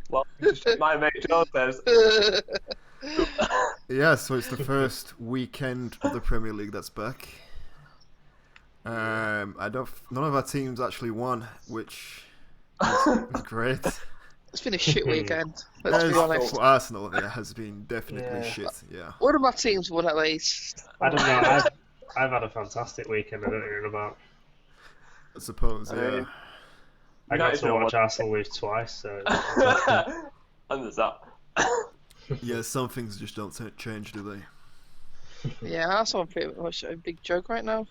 Well, my mate Joe says. Yeah, so it's the first weekend of the Premier League that's back. None of our teams actually won, which is great. It's been a shit weekend. Let's be honest. For Arsenal, it has been definitely Yeah. shit. Yeah. One of my teams won at least. I don't know. I've had a fantastic weekend. I don't hear about. I suppose. Yeah. I got to watch Arsenal lose twice. So. And there's that. Yeah, some things just don't change, do they? Yeah, Arsenal are pretty much a big joke right now.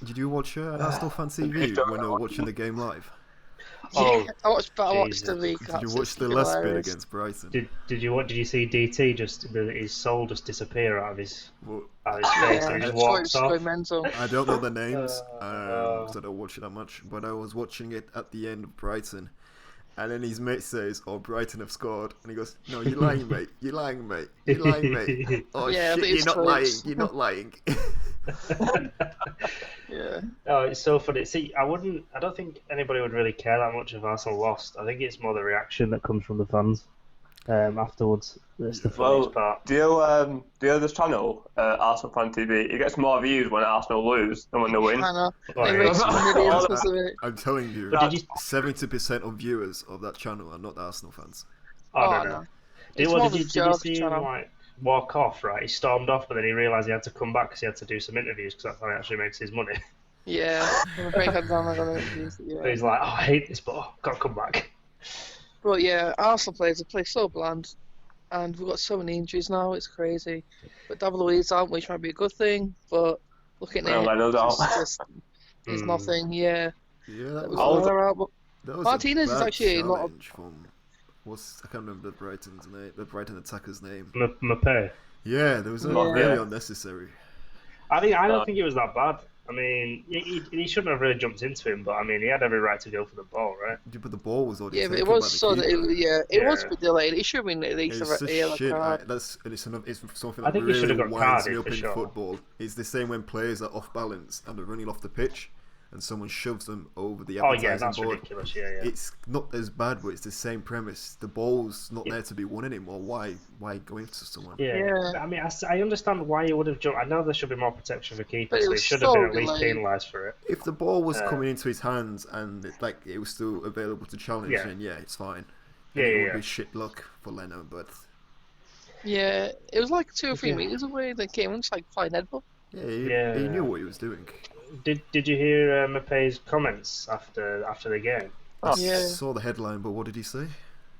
Did you watch Arsenal Fan TV when they were watching the game live? Oh, I watched the Jesus. recap. Did you watch the last bit against Brighton? Did you see DT his soul just disappear out of his Well, face and he just walks off? Mental. I don't know the names, because I don't watch it that much, but I was watching it at the end of Brighton, and then his mate says, "Oh, Brighton have scored," and he goes, "No, you're lying, mate. You're lying, mate. You're lying, mate. Oh Yeah, shit, you're not lying. You're not lying." Yeah. Oh, it's so funny. See, I don't think anybody would really care that much if Arsenal lost. I think it's more the reaction that comes from the fans afterwards. That's the funniest part. Do you know this channel, Arsenal Fan TV? It gets more views when Arsenal lose than when they win. I know. Oh, It yeah. makes millions of it. I'm telling you, But did you? 70% of viewers of that channel are not Arsenal fans. Oh, Oh, no. no. Did It's more you of a joke see him channel. like walk off? Right, he stormed off, but then he realised he had to come back because he had to do some interviews because that's how he actually makes his money. Yeah. I'm afraid I'm not gonna use it, So yeah. he's like, "Oh, I hate this, but I've got to come back." But yeah, Arsenal players have played so bland, and we've got so many injuries now. It's crazy. But David Luiz out, which might be a good thing. But looking Well, at Leno's it, out. it's just it's nothing. Yeah. Yeah, that was, They're out, but that was Martinez a is bad actually not a- challenge from. I can't remember the Brighton attacker's name. Mbappe. Yeah, there was Yeah. really unnecessary. I don't think it was that bad. I mean, he shouldn't have really jumped into him, but I mean, he had every right to go for the ball, right? Yeah, but the ball was already Yeah, but taken it was by the so that keeper. it was Yeah. a bit delayed. It should have been at least It's a just yellow shit. card. It's something I that think he should really have got winds me carded up for in sure. football. It's the same when players are off balance and they're running off the pitch, and someone shoves them over the Oh advertising yeah, that's board. ridiculous. Yeah. It's not as bad, but it's the same premise. The ball's not there to be won anymore. Why go into someone? Yeah. I mean, I understand why he would have jumped. I know there should be more protection for But keepers, it so he was should have so been at least delayed. penalised for it. If the ball was coming into his hands and it was still available to challenge, Yeah. then yeah, it's fine. Yeah, it yeah, would yeah. be shit luck for Leno, but Yeah, it was like 2 or 3 Yeah. meters away. They came and just like flying headbutt. yeah, he knew what he was doing. Did you hear Mbappé's comments after the game? I Yeah. saw the headline, but what did he say?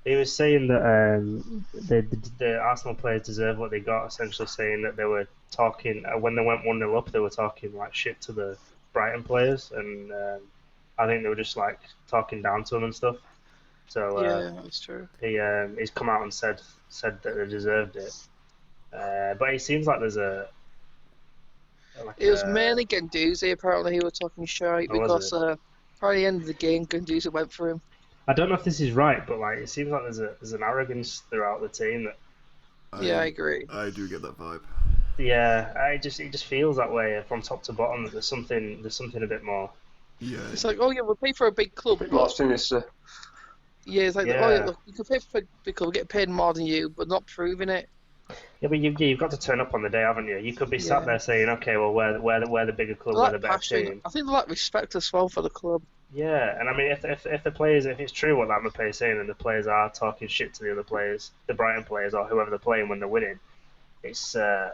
He was saying that the Arsenal players deserve what they got. Essentially saying that they were talking when they went 1-0 up, they were talking like shit to the Brighton players, and I think they were just like talking down to them and stuff. So Yeah, that's true. he's come out and said that they deserved it. But it seems like there's It was mainly Guendouzi, apparently, who were talking shite Oh, was because by the end of the game, Guendouzi went for him. I don't know if this is right, but like it seems like there's an arrogance throughout the team that Yeah, I agree. I do get that vibe. it just feels that way from top to bottom. That there's something a bit more. Yeah, It's like, oh yeah, we'll pay for a big club. Bit more sinister. Yeah, it's like, Yeah. oh yeah, look, you can pay for a big club, get paid more than you, but not proving it. Yeah, but you've got to turn up on the day, haven't you? You could be sat Yeah. there saying, okay, well, we're the bigger club, They we're lack the better passion. team. I think they lack respect as well for the club. Yeah, and I mean, if the players, if it's true what that Mbappé is saying, and the players are talking shit to the other players, the Brighton players or whoever they're playing when they're winning, it's like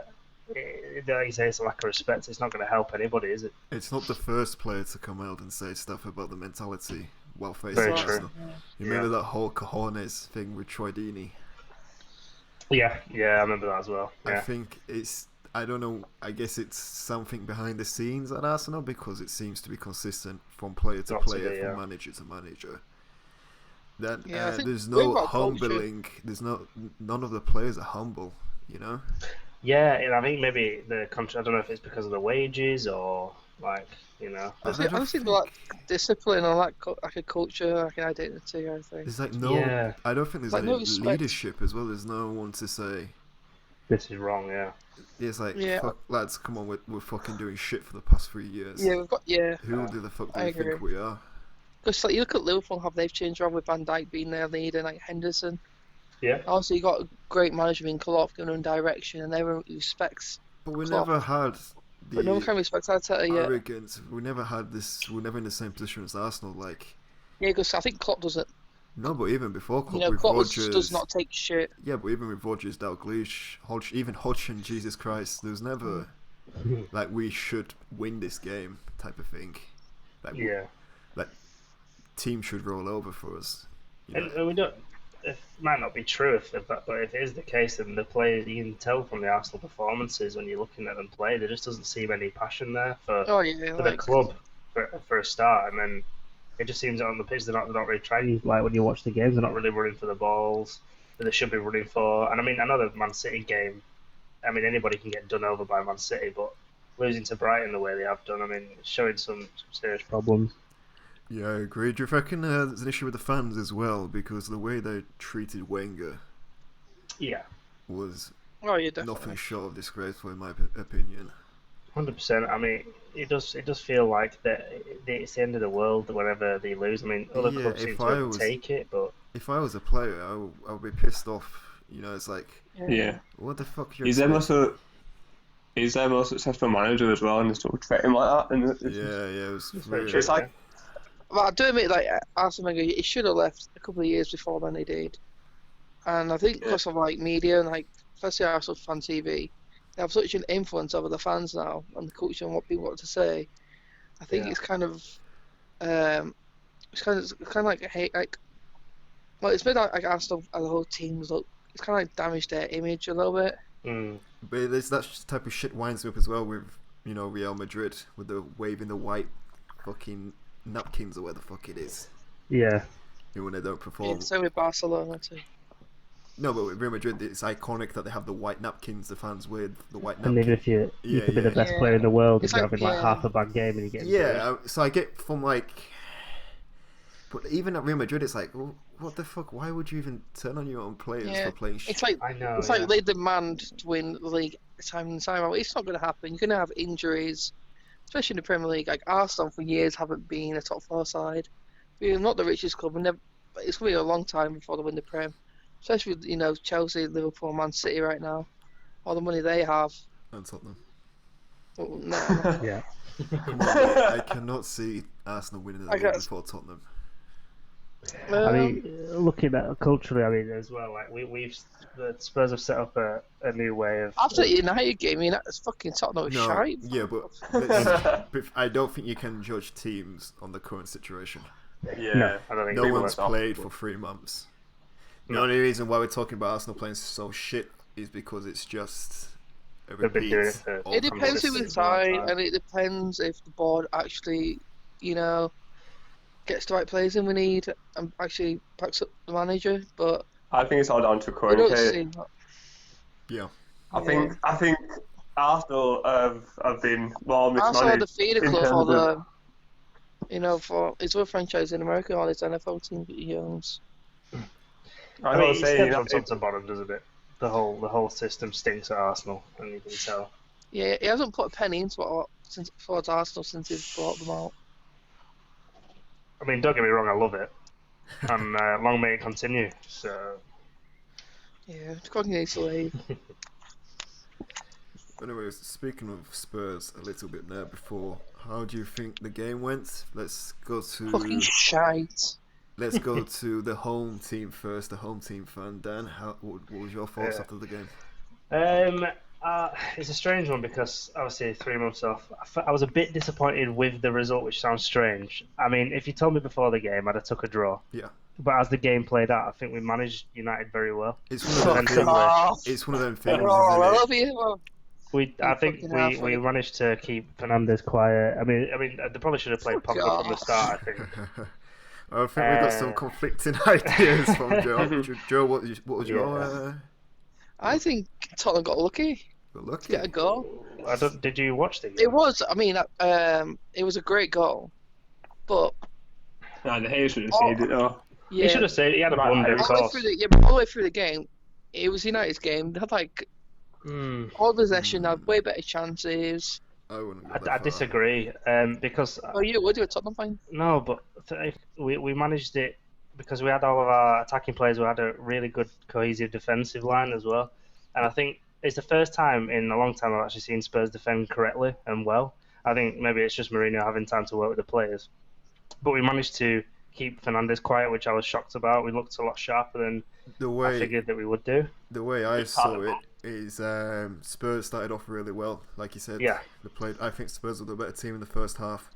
you say, it's a lack of respect. It's not going to help anybody, is it? it's not the first player to come out and say stuff about the mentality while facing Very true. Arsenal. You remember that whole cojones thing with Troy Deeney? Yeah, I remember that as well. I Yeah, think I don't know, I guess it's something behind the scenes at Arsenal because it seems to be consistent from player to Got to player, be, yeah. from manager to manager. That Yeah, I think there's we've no got culture. humbling. None of the players are humble. You know. yeah, and I think maybe the country. I don't know if it's because of the wages or like I think they lack discipline or like a culture, like an identity, I think. There's like no. Yeah. I don't think there's Like, any no respect. leadership as well. There's no one to say. this is wrong. Yeah. It's like, Yeah. fuck, lads, come on, we're fucking doing shit for the past 3 years. Yeah, we've got, Who the fuck do I you think agree. we are? Because like you look at Liverpool, how they've changed around with Van Dijk being their leader, like Henderson. Yeah. Also, you got a great manager in Klopp giving them direction, and everyone respects. But we Klopp. never had But no one the can respect Arteta yet. arrogance. We never had this. We're never in the same position as Arsenal. Like, Yeah, because I think Klopp does it. no, but even before Klopp, You know, with Klopp Rodgers, does not take shit. yeah, but even with Rodgers, Dalglish, Hodge, even Hodgson, Jesus Christ, there's never like we should win this game type of thing. Like, Yeah. like team should roll over for us. You know? And we don't. It might not be true if that, but if it is the case, then the players, you can tell from the Arsenal performances when you're looking at them play, there just doesn't seem any passion there for Oh yeah, the club for a start, and then it just seems that on the pitch they're not really trying. Like when you watch the games, they're not really running for the balls that they should be running for. And I mean, I know the Man City game. I mean, anybody can get done over by Man City, but losing to Brighton the way they have done, I mean, it's showing some serious problems. Yeah, I agree. Do you reckon there's an issue with the fans as well? Because the way they treated Wenger Yeah, was Oh yeah, definitely. nothing short of disgraceful, in my opinion. 100%. I mean, it does feel like that it's the end of the world whenever they lose. I mean, other Yeah, clubs seem if to I was- take it, but If I was a player, I would be pissed off. You know, it's like, Yeah. what the fuck? You're He's their most successful manager as well, and they still treat him like that. And it's, Yeah, it was it's very really. true. It's like- But I do admit, like Arsene Wenger, he should have left a couple of years before than he did. And I think because of like media and like especially Arsenal fan TV, they have such an influence over the fans now and the culture and what people want to say. I think Yeah. it's kind of, it's kind of like a hate, like, well, it's made like Arsenal as a whole team look. It's kind of like damaged their image a little bit. But there's that type of shit winds me up as well with, you know, Real Madrid with the waving the white fucking napkins or where the fuck it is. yeah. You know, when they don't perform. Yeah, same with Barcelona too. No, but with Real Madrid, it's iconic that they have the white napkins. The fans wear the white And napkins. even if you Yeah, could be the yeah. best Yeah. player in the world, It's if you're like- having like yeah. half a bad game and you get Yeah, so I get from like, but even at Real Madrid, it's like, well, what the fuck? Why would you even turn on your own players Yeah, for playing shit? It's like I know. it's yeah. like they demand to win the league time and time out. It's not going to happen. You're going to have injuries, especially in the Premier League. Like Arsenal for years haven't been a top four side. We're not the richest club. But it's going to be a long time before they win the Prem. Especially with Chelsea, Liverpool, Man City right now. All the money they have. And Tottenham. Well, no. Yeah. Come on, mate. I cannot see Arsenal winning the I league guess- before Tottenham. I mean, looking at culturally, I mean, as well, like the Spurs have set up a new way of. After the United game, it's fucking Tottenham was No, shite. yeah, but but I don't think you can judge teams on the current situation. yeah. No, I don't think No they will. one's played for 3 months. The only reason why we're talking about Arsenal playing so shit is because it's just a They've been repeat. doing it for- of It depends who previous inside, seasons. and it depends if the board actually, gets the right players in we need and actually backs up the manager. But I think it's all down to we current don't case. see that. Yeah. I think Arsenal have been more Arsenal are the mismanaged. feeder in club terms for of- for his other franchise in America, all his NFL teams that he owns. I I know mean, what it I'm saying. steps from top to bottom, doesn't it? The whole system stinks at Arsenal, and you can tell. Yeah, he hasn't put a penny into it towards Arsenal since he's brought them out. I mean, don't get me wrong, I love it, and long may it continue. So Yeah, Coggy needs to leave. Anyways, speaking of Spurs a little bit there before, how do you think the game went? Let's go Fucking to shite. the home team first. The home team fan, Dan. What was your thoughts Yeah. after the game? it's a strange one because obviously 3 months off. I was a bit disappointed with the result, which sounds strange. I mean, if you told me before the game, I'd have took a draw. Yeah. But as the game played out, I think we managed United very well. It's one of them Defensively. things. Oh, It's one of them things, oh, I isn't love you. I think fucking halfway. we managed to keep Fernandes quiet. I mean, they probably should have played Fuck Pogba from the off. start. I think. it? I think we got some conflicting ideas from Joe. Joe, what was your I think Tottenham got lucky to lucky? get a goal. Did you watch the game? It was, it was a great goal. But, Nah, the Hayes should have saved it though. yeah. He should have said he had a Right, blunder, of all the way course. through but all the way through the game, it was United's game. They had, all possession, had way better chances. I wouldn't go that I far. disagree. Because Oh, you would, you're a Tottenham fan. no, but we managed it because we had all of our attacking players. We had a really good cohesive defensive line as well, and I think it's the first time in a long time I've actually seen Spurs defend correctly and well. I think maybe it's just Mourinho having time to work with the players, but we managed to keep Fernandes quiet, which I was shocked about. We looked a lot sharper than The I way figured that we would do. the way I saw it is Spurs started off really well, like you said. Yeah. They played. I think Spurs were the better team in the first half,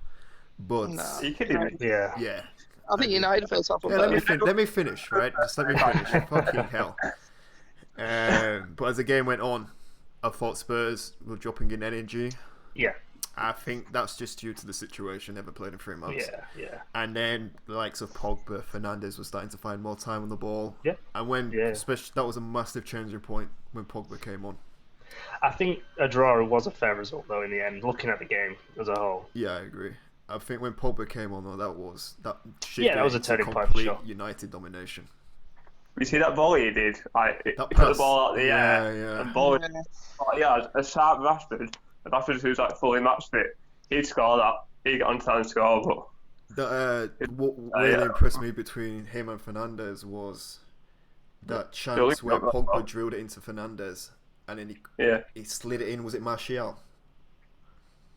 but Nah. Are you kidding me? Yeah. yeah. I think United first half. Yeah, let me finish, right? Just let me finish. Fucking hell. But as the game went on, I thought Spurs were dropping in energy. Yeah. I think that's just due to the situation. Never played in 3 months. Yeah. And then the likes of Pogba, Fernandes was starting to find more time on the ball. Yeah. And when, Yeah. especially, that was a massive changing point when Pogba came on. I think a draw was a fair result though in the end, looking at the game as a whole. Yeah, I agree. I think when Pogba came on, though, that shifted Yeah, that was a into turning point for complete sure. United domination. You see that volley he did? He That put the pass. ball out the Yeah, air yeah. and volleyed. A sharp Rashford who's like fully match fit. He'd score that. He'd get on time and score, but What really impressed me between him and Fernandes was that chance where Pogba drilled it into Fernandes and then he slid it in. Was it Martial?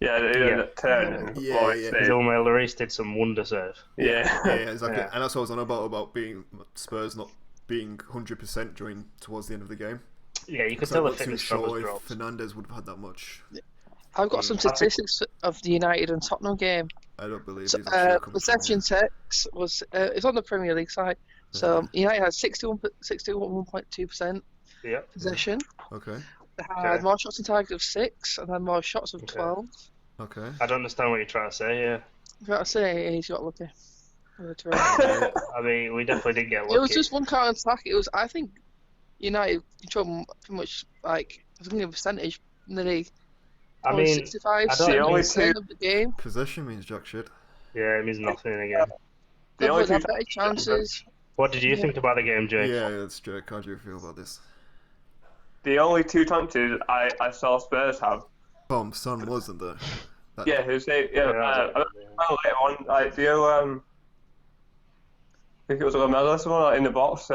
that turn and Yeah, volley yeah. save. Zilma Lloris did some wonder serve. Yeah. Yeah, exactly. Yeah. And that's what I was on about being Spurs not being 100% towards the end of the game. Yeah, you could So tell I'm the not too fitness level sure was if dropped. Fernandes would have had that much. I've got some statistics of the United and Tottenham game. I don't believe So, he's actually coming possession text was it's on the Premier League site. So United had 61.2% Yeah. possession. Okay. They had more shots on target of 6 and then more shots of 12. Okay. I don't understand what you're trying to say. Yeah. I've got to say, he's got lucky. I mean, we definitely did get lucky. It was just one counter attack. It was, I think, United controlled pretty much like I think a percentage nearly. I mean, 65, I don't- 70% of the game. Possession means jack shit. Yeah, it means nothing in the game. They only would have two- better chances. What did you think about the game, Jake? Yeah, that's Jake. How do you feel about this? The only 2 chances I saw Spurs have. Son wasn't there. Yeah, who's they? Yeah, Later on, like, do you I think it was Lamella or someone like, in the box.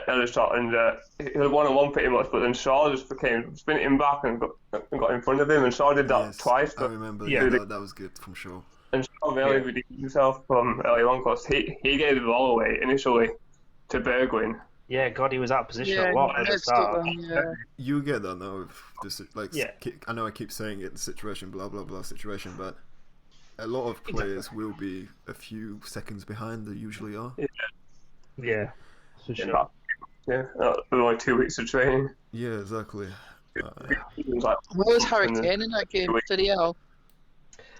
Ellis shot and he had 1-on-1 pretty much, but then Shaw just became spinning him back and got in front of him, and Shaw did that Yes, twice. I remember. Yeah. Yeah, that was good from Shaw. And Shaw really redeemed himself from early on because he gave the ball away initially to Bergwijn. Yeah, God, he was out of position Yeah, a lot at the start. You get that now with this, like, Yeah. I know I keep saying it, the situation, blah blah blah situation, but a lot of players will be a few seconds behind. They usually are. Yeah, for sure. Only 2 weeks of training. Yeah, exactly. He was like, Where was Harry Kane in that game? Did he help?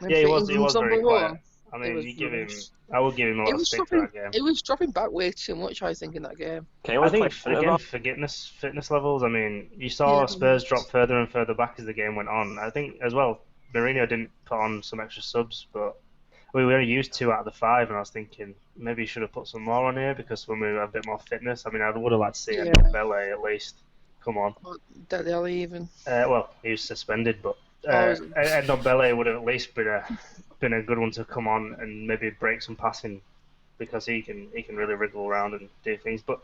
Yeah, he was very quiet. I It mean, was you give him. rubbish. I would give him a lot It of was stick for that game. It was dropping back way too much, I think, in that game. Kane I was think playing centre again back. fitness levels. I mean, you saw Yeah. Spurs drop further and further back as the game went on. I think as well, Mourinho didn't put on some extra subs, but we only used 2 out of the 5, and I was thinking maybe you should have put some more on here because when we have a bit more fitness, I mean, I would have liked to see Yeah. Bele at least. Come on. Dele Alli even. Well, he was suspended, but is he? Bele would have at least been a good one to come on and maybe break some passing because he can really wriggle around and do things. But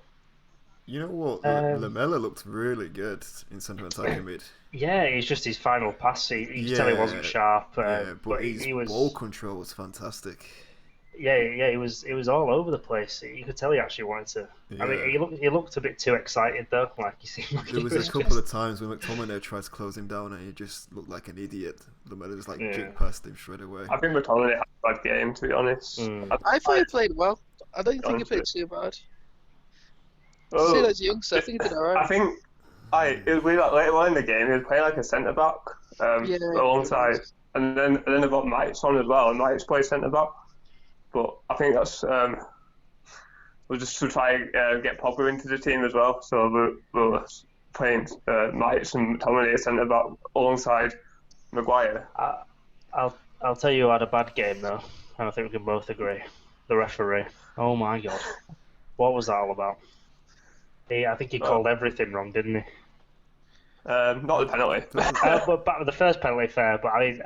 You know what? Lamella looked really good in centre attacking mid. yeah, it's just his final pass. You could tell he wasn't sharp. But his he was ball control was fantastic. Yeah, it was all over the place. You could tell he actually wanted to. I mean, he looked a bit too excited though. Like he seemed like There he was was a couple of times when McTominay tried to close him down and he just looked like an idiot. Lamella just jigged past him straight away. I think McTominay had a bad game, to be honest. I thought he played well. I don't think he played too bad. See, that's young, so I think he did alright. I think it was weird, like, later on in the game, he was playing like a centre back alongside, and then they got Mike's on as well, and Mike's played centre back. But I think that's we'll just to try and get Pogba into the team as well. So we're playing Mike's and McTominay centre back alongside Maguire. I'll tell you who had a bad game though, and I think we can both agree. The referee. Oh my god, what was that all about? I think he called everything wrong, didn't he? Not the penalty. But back with the first penalty, fair. But I mean,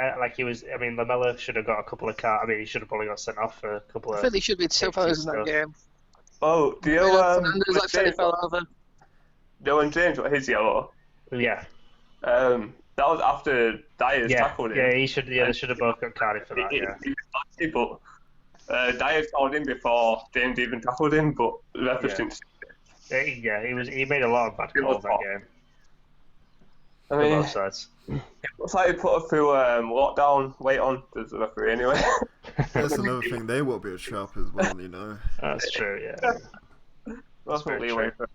Lamella should have got a couple of cards. I mean, he should have probably got sent off for a couple of. I think he should be two penalties in that game. Oh, do you know Fernandes said he fell over. When James got his yellow? Yeah. That was after Dyer's tackled him. Yeah, they should have both got carded for that. Yeah. But Dyer called him before James even tackled him, but the ref didn't. He made a lot of bad calls that game. I mean, both sides. It looks like he put her through lockdown weight on the referee anyway. That's another thing. They won't be as sharp as well, you know. That's true. Yeah. That's what leeway for.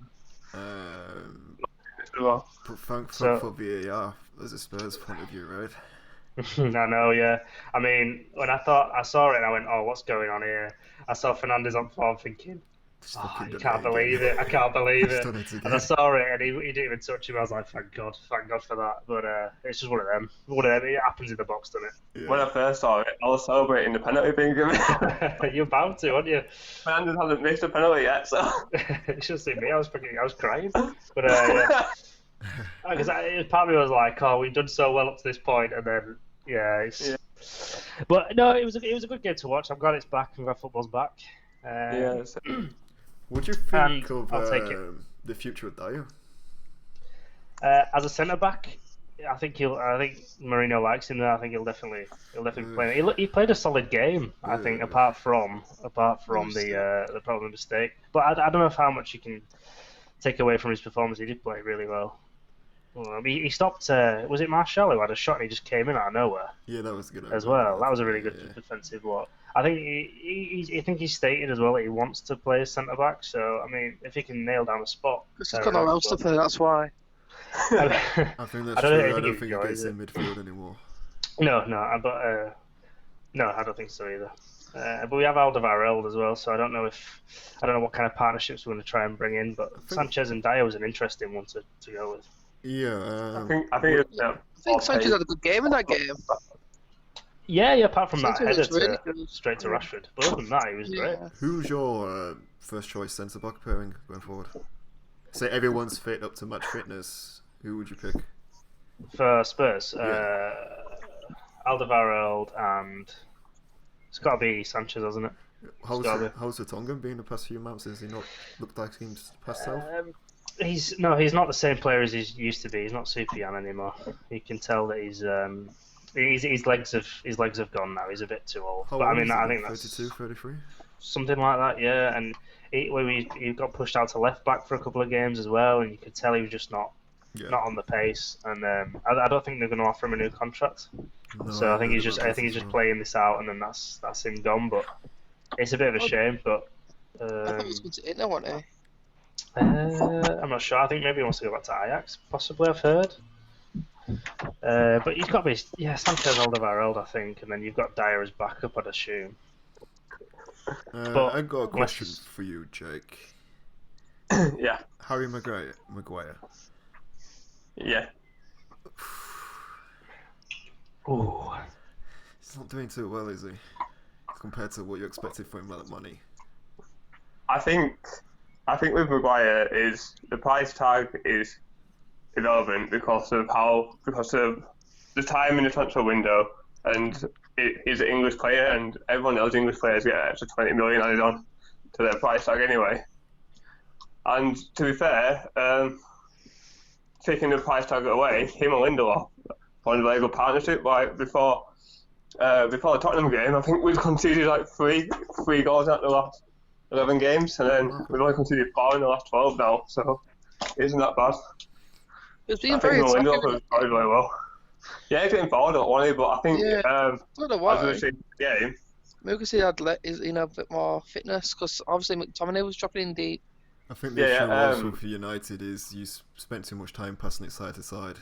But thankful for VAR as a Spurs point of view, right? I know, yeah. I mean, when I saw it, and I went, "Oh, what's going on here?" I saw Fernandes on form, thinking, I can't believe it. I can't believe it. And I saw it, and he didn't even touch him. I was like, thank God for that. But it's just one of them. It happens in the box, doesn't it? Yeah. When I first saw it, I was celebrating the penalty being given. You're bound to, aren't you? Fernandes hasn't missed a penalty yet, so. You should have seen me. I was crying. But yeah. Because part of me was like, oh, we've done so well up to this point, and then But no, it was a good game to watch. I'm glad it's back. I'm glad football's back. What do you think of the future of Dyer? As a centre back, I think Mourinho likes him there. I think he'll definitely play. He played a solid game. I think apart from the problem mistake. But I don't know how much you can take away from his performance. He did play really well. He stopped. Was it Martial who had a shot and he just came in out of nowhere? Yeah, that was good as well. That was a really good defensive block. I think he's stated as well that he wants to play as centre back. So I mean, if he can nail down a spot, he's got nowhere else to play. That's why. I think that's true. I don't think he gets in midfield anymore. No, I don't think so either. But we have Alderweireld as well, so I don't know what kind of partnerships we're going to try and bring in. But Sanchez and Dyer was an interesting one to go with. Yeah, I think Sanchez had a good game in that game. Yeah, apart from that header straight to Rashford. But other than that, he was great. Who's your first choice centre back pairing going forward? Say everyone's fit up to match fitness. Who would you pick? For Spurs, Alderweireld and it's got to be Sanchez, hasn't it? How's Vertonghen been the past few months? Has he not looked like he's past health? He's not the same player as he used to be. He's not Super Jan anymore. You can tell that his legs have gone now. He's a bit too old. But I mean, I think that's 32, 33? Something like that, yeah. And he got pushed out to left back for a couple of games as well, and you could tell he was just not on the pace. And I don't think they're going to offer him a new contract. No, so I think he's just playing this out, and then that's him gone. But it's a bit of a shame. But I thought he was going to Inter, wasn't he? I'm not sure. I think maybe he wants to go back to Ajax, possibly. I've heard. But he's got to be Sanchez, Alderweireld, I think, and then you've got Dyer as backup, I'd assume. I've got a question for you, Jake. Yeah. Harry Maguire. Yeah. Ooh. He's not doing too well, is he? Compared to what you expected for him, like money. I think with Maguire is the price tag is irrelevant because of the time in the transfer window, and he's an English player, and everyone knows English players get an extra 20 million added on to their price tag anyway. And to be fair, taking the price tag away, him and Lindelof formed a very good partnership. Like before the Tottenham game, I think we'd conceded like three goals out the last 11 games, and then we've only conceded 4 in the last 12 now, so it isn't that bad. It's been very attacking. Very well. Yeah, he's getting forward, don't worry, but I think I don't know why. as we see the game, maybe because he had a bit more fitness, because obviously McTominay was dropping in deep. I think the issue also for United is you spent too much time passing it side to side,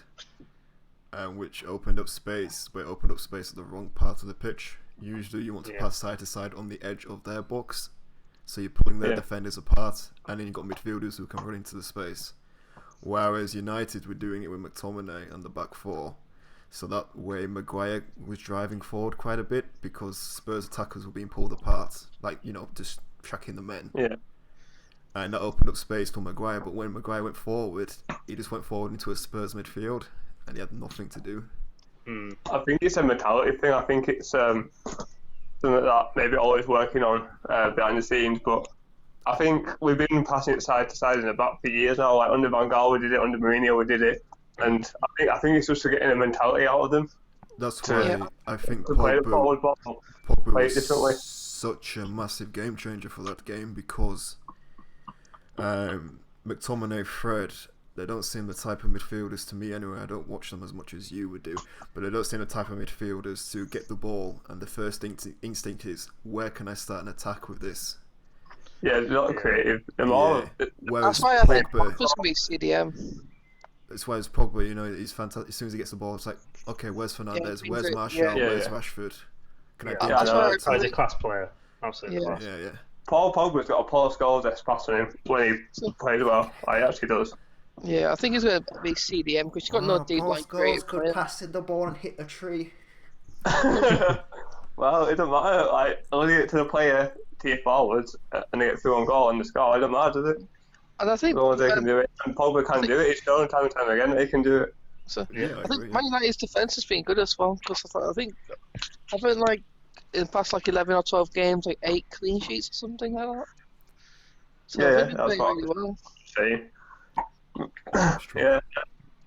which opened up space, but it opened up space at the wrong part of the pitch. Usually you want to pass side to side on the edge of their box, so you're pulling their defenders apart, and then you've got midfielders who can run into the space. Whereas United were doing it with McTominay and the back four, so that way Maguire was driving forward quite a bit because Spurs attackers were being pulled apart, just tracking the men. Yeah. and that opened up space for Maguire. But when Maguire went forward, he just went forward into a Spurs midfield, and he had nothing to do. I think it's a mentality thing. I think it's something that maybe always working on behind the scenes. But I think we've been passing it side to side in the back for years now. Like under Van Gaal, we did it. Under Mourinho, we did it. And I think it's just getting a mentality out of them. That's why I think Pogba was such a massive game changer for that game, because McTominay, Fred, they don't seem the type of midfielders to me anyway. I don't watch them as much as you would do, but they don't seem the type of midfielders to get the ball and the first instinct is, where can I start an attack with this? Yeah, they're not creative. That's why I think Pogba's going to be CDM. That's why it's Pogba, you know, he's fantastic. As soon as he gets the ball, it's like, okay, where's Fernandes? Where's Martial? Where's Rashford? Can I get that? He's a class player. Absolutely class. Yeah. Paul Pogba's got a Paul Scholes pass on him when he plays well. He actually does. Yeah, I think he's going to be CDM because he's got no deep like great. Could pass in the ball and hit a tree. Well, it doesn't matter. Like, only get to the player, to your forwards, and they get through on goal and the score. It doesn't matter, does it? And I think they can do it, and Pogba can do it. He's shown time and time again that he can do it. So I think Man United's defence has been good as well, because I think having like in the past like 11 or 12 games, like 8 clean sheets or something like that. So I think that's what really well. Yeah,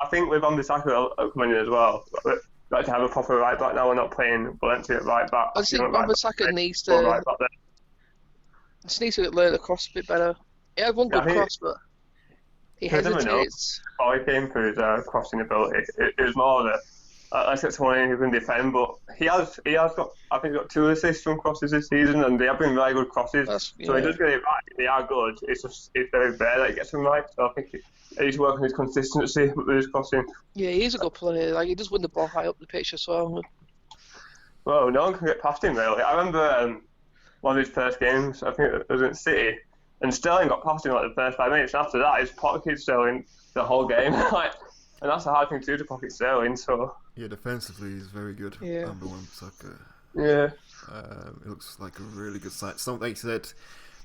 I think with Wan-Bissaka coming in as well, we like to have a proper right back now. We're not playing Valencia at right back. I think Wan-Bissaka needs to learn the cross a bit better. He had one good cross, but he hesitates. He came for his crossing ability. It was more of let's get someone in who can defend, but he has got, I think, 2 assists from crosses this season, and they have been very good crosses. So he does get it right. They are good. It's very rare that he gets them right. So I think he's working his consistency with his crossing. Yeah, he's a good player. Like, he does win the ball high up the pitch as well. Well, no one can get past him really. I remember one of his first games. I think it was in City. And Sterling got past him like the first 5 minutes, and after that, he's pocketed Sterling the whole game. And that's a hard thing to do, to pocket Sterling. So yeah, defensively, he's very good. Yeah. Wan-Bissaka. Yeah. It looks like a really good sign. Something like I said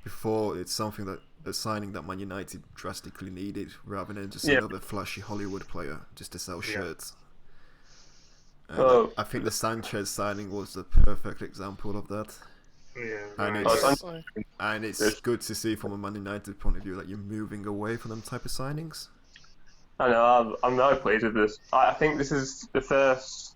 before, it's something that a signing that Man United drastically needed, rather than just another flashy Hollywood player just to sell shirts. I think the Sanchez signing was the perfect example of that. Yeah, and it's good to see from a Man United point of view that you're moving away from them type of signings. I know, I'm very pleased with this. I think this is the first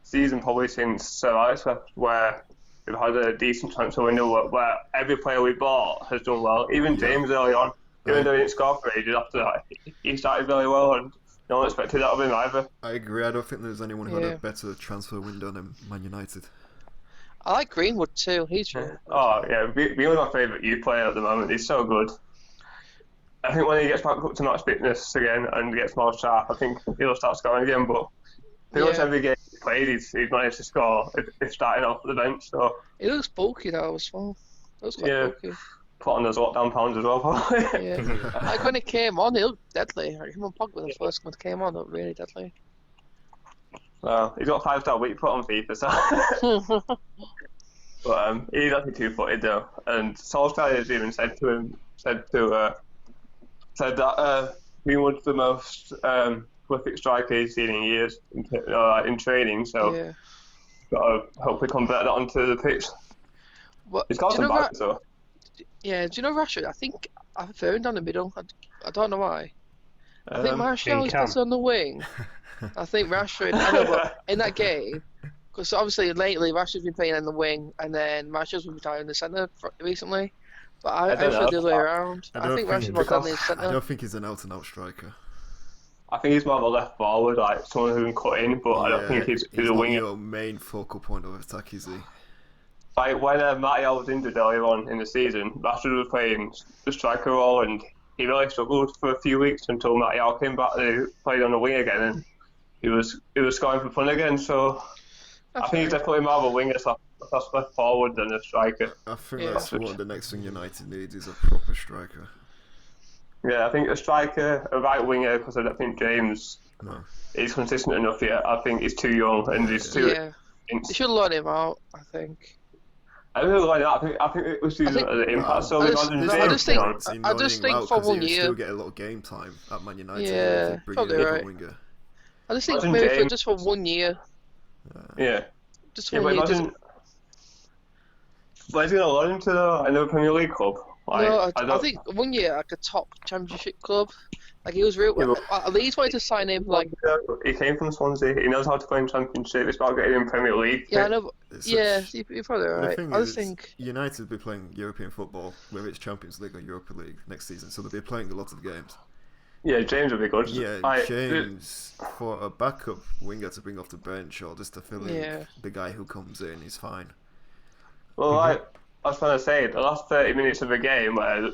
season probably since Sir Alex left where we've had a decent transfer window where every player we bought has done well. Even James early on, even though he didn't score for ages after that, he started very well, and no one expected that of him either. I agree. I don't think there's anyone who had a better transfer window than Man United. I like Greenwood too. He's really good. Oh yeah, Greenwood's my favourite youth player at the moment. He's so good. I think when he gets back up to match fitness again and gets more sharp, I think he'll start scoring again. But pretty much every game he's played, he's managed to score if starting off the bench. So he looks bulky now as well. Looks quite bulky. Put on those lockdown pounds as well, probably. Yeah. Like when he came on, he looked deadly. Like him and Pogba, the first one came on, looked really deadly. Well, he's got 5-star weak foot on FIFA, so. But he's actually 2-footed though, and Solskjaer has even said that Greenwood's the most prolific striker he's seen in years in training. So got to hopefully convert that onto the pitch. Well, he's got some back, so. Yeah, do you know Rashford? I think I prefer him down the middle. I don't know why. I think Martial is better on the wing. I think Rashford, I know, but in that game, because obviously lately Rashford's been playing in the wing and then Martial's been playing in the centre recently. But I feel the other way around. I think Rashford was down in the centre. I don't think he's an out-and-out striker. I think he's more of a left forward, like someone who can cut in, but I don't think he's a winger. Your main focal point of attack, is he? Like when Martial was injured earlier on in the season, Rashford was playing the striker role, and he really struggled for a few weeks until Martial came back and played on the wing again, and he was scoring for fun again. So I think he's definitely more of a winger, left forward than a striker. I think that's what the next thing United needs, is a proper striker. Yeah, I think a striker, a right winger, because I don't think James is consistent enough yet. I think he's too young and he's too. Yeah, they should let him out, I think. I don't know why not. I think it was using the impact. So I just think for 1 year, still get a lot of game time at Man United. Yeah, probably right. Winger. I just think maybe just for 1 year. Yeah. Just for 1 year. But he's going to learn to another Premier League club. No, I think 1 year like a top Championship club. Like he was real. At least wanted to sign him. Like he came from Swansea. He knows how to play in Championship. It's about getting in Premier League. Yeah, I know. You're probably right. I just think United will be playing European football, whether it's Champions League or Europa League next season. So they'll be playing a lot of games. Yeah, James will be good. Yeah, James for a backup winger to bring off the bench or just to fill in the guy who comes in is fine. Well, I was trying to say the last 30 minutes of the game where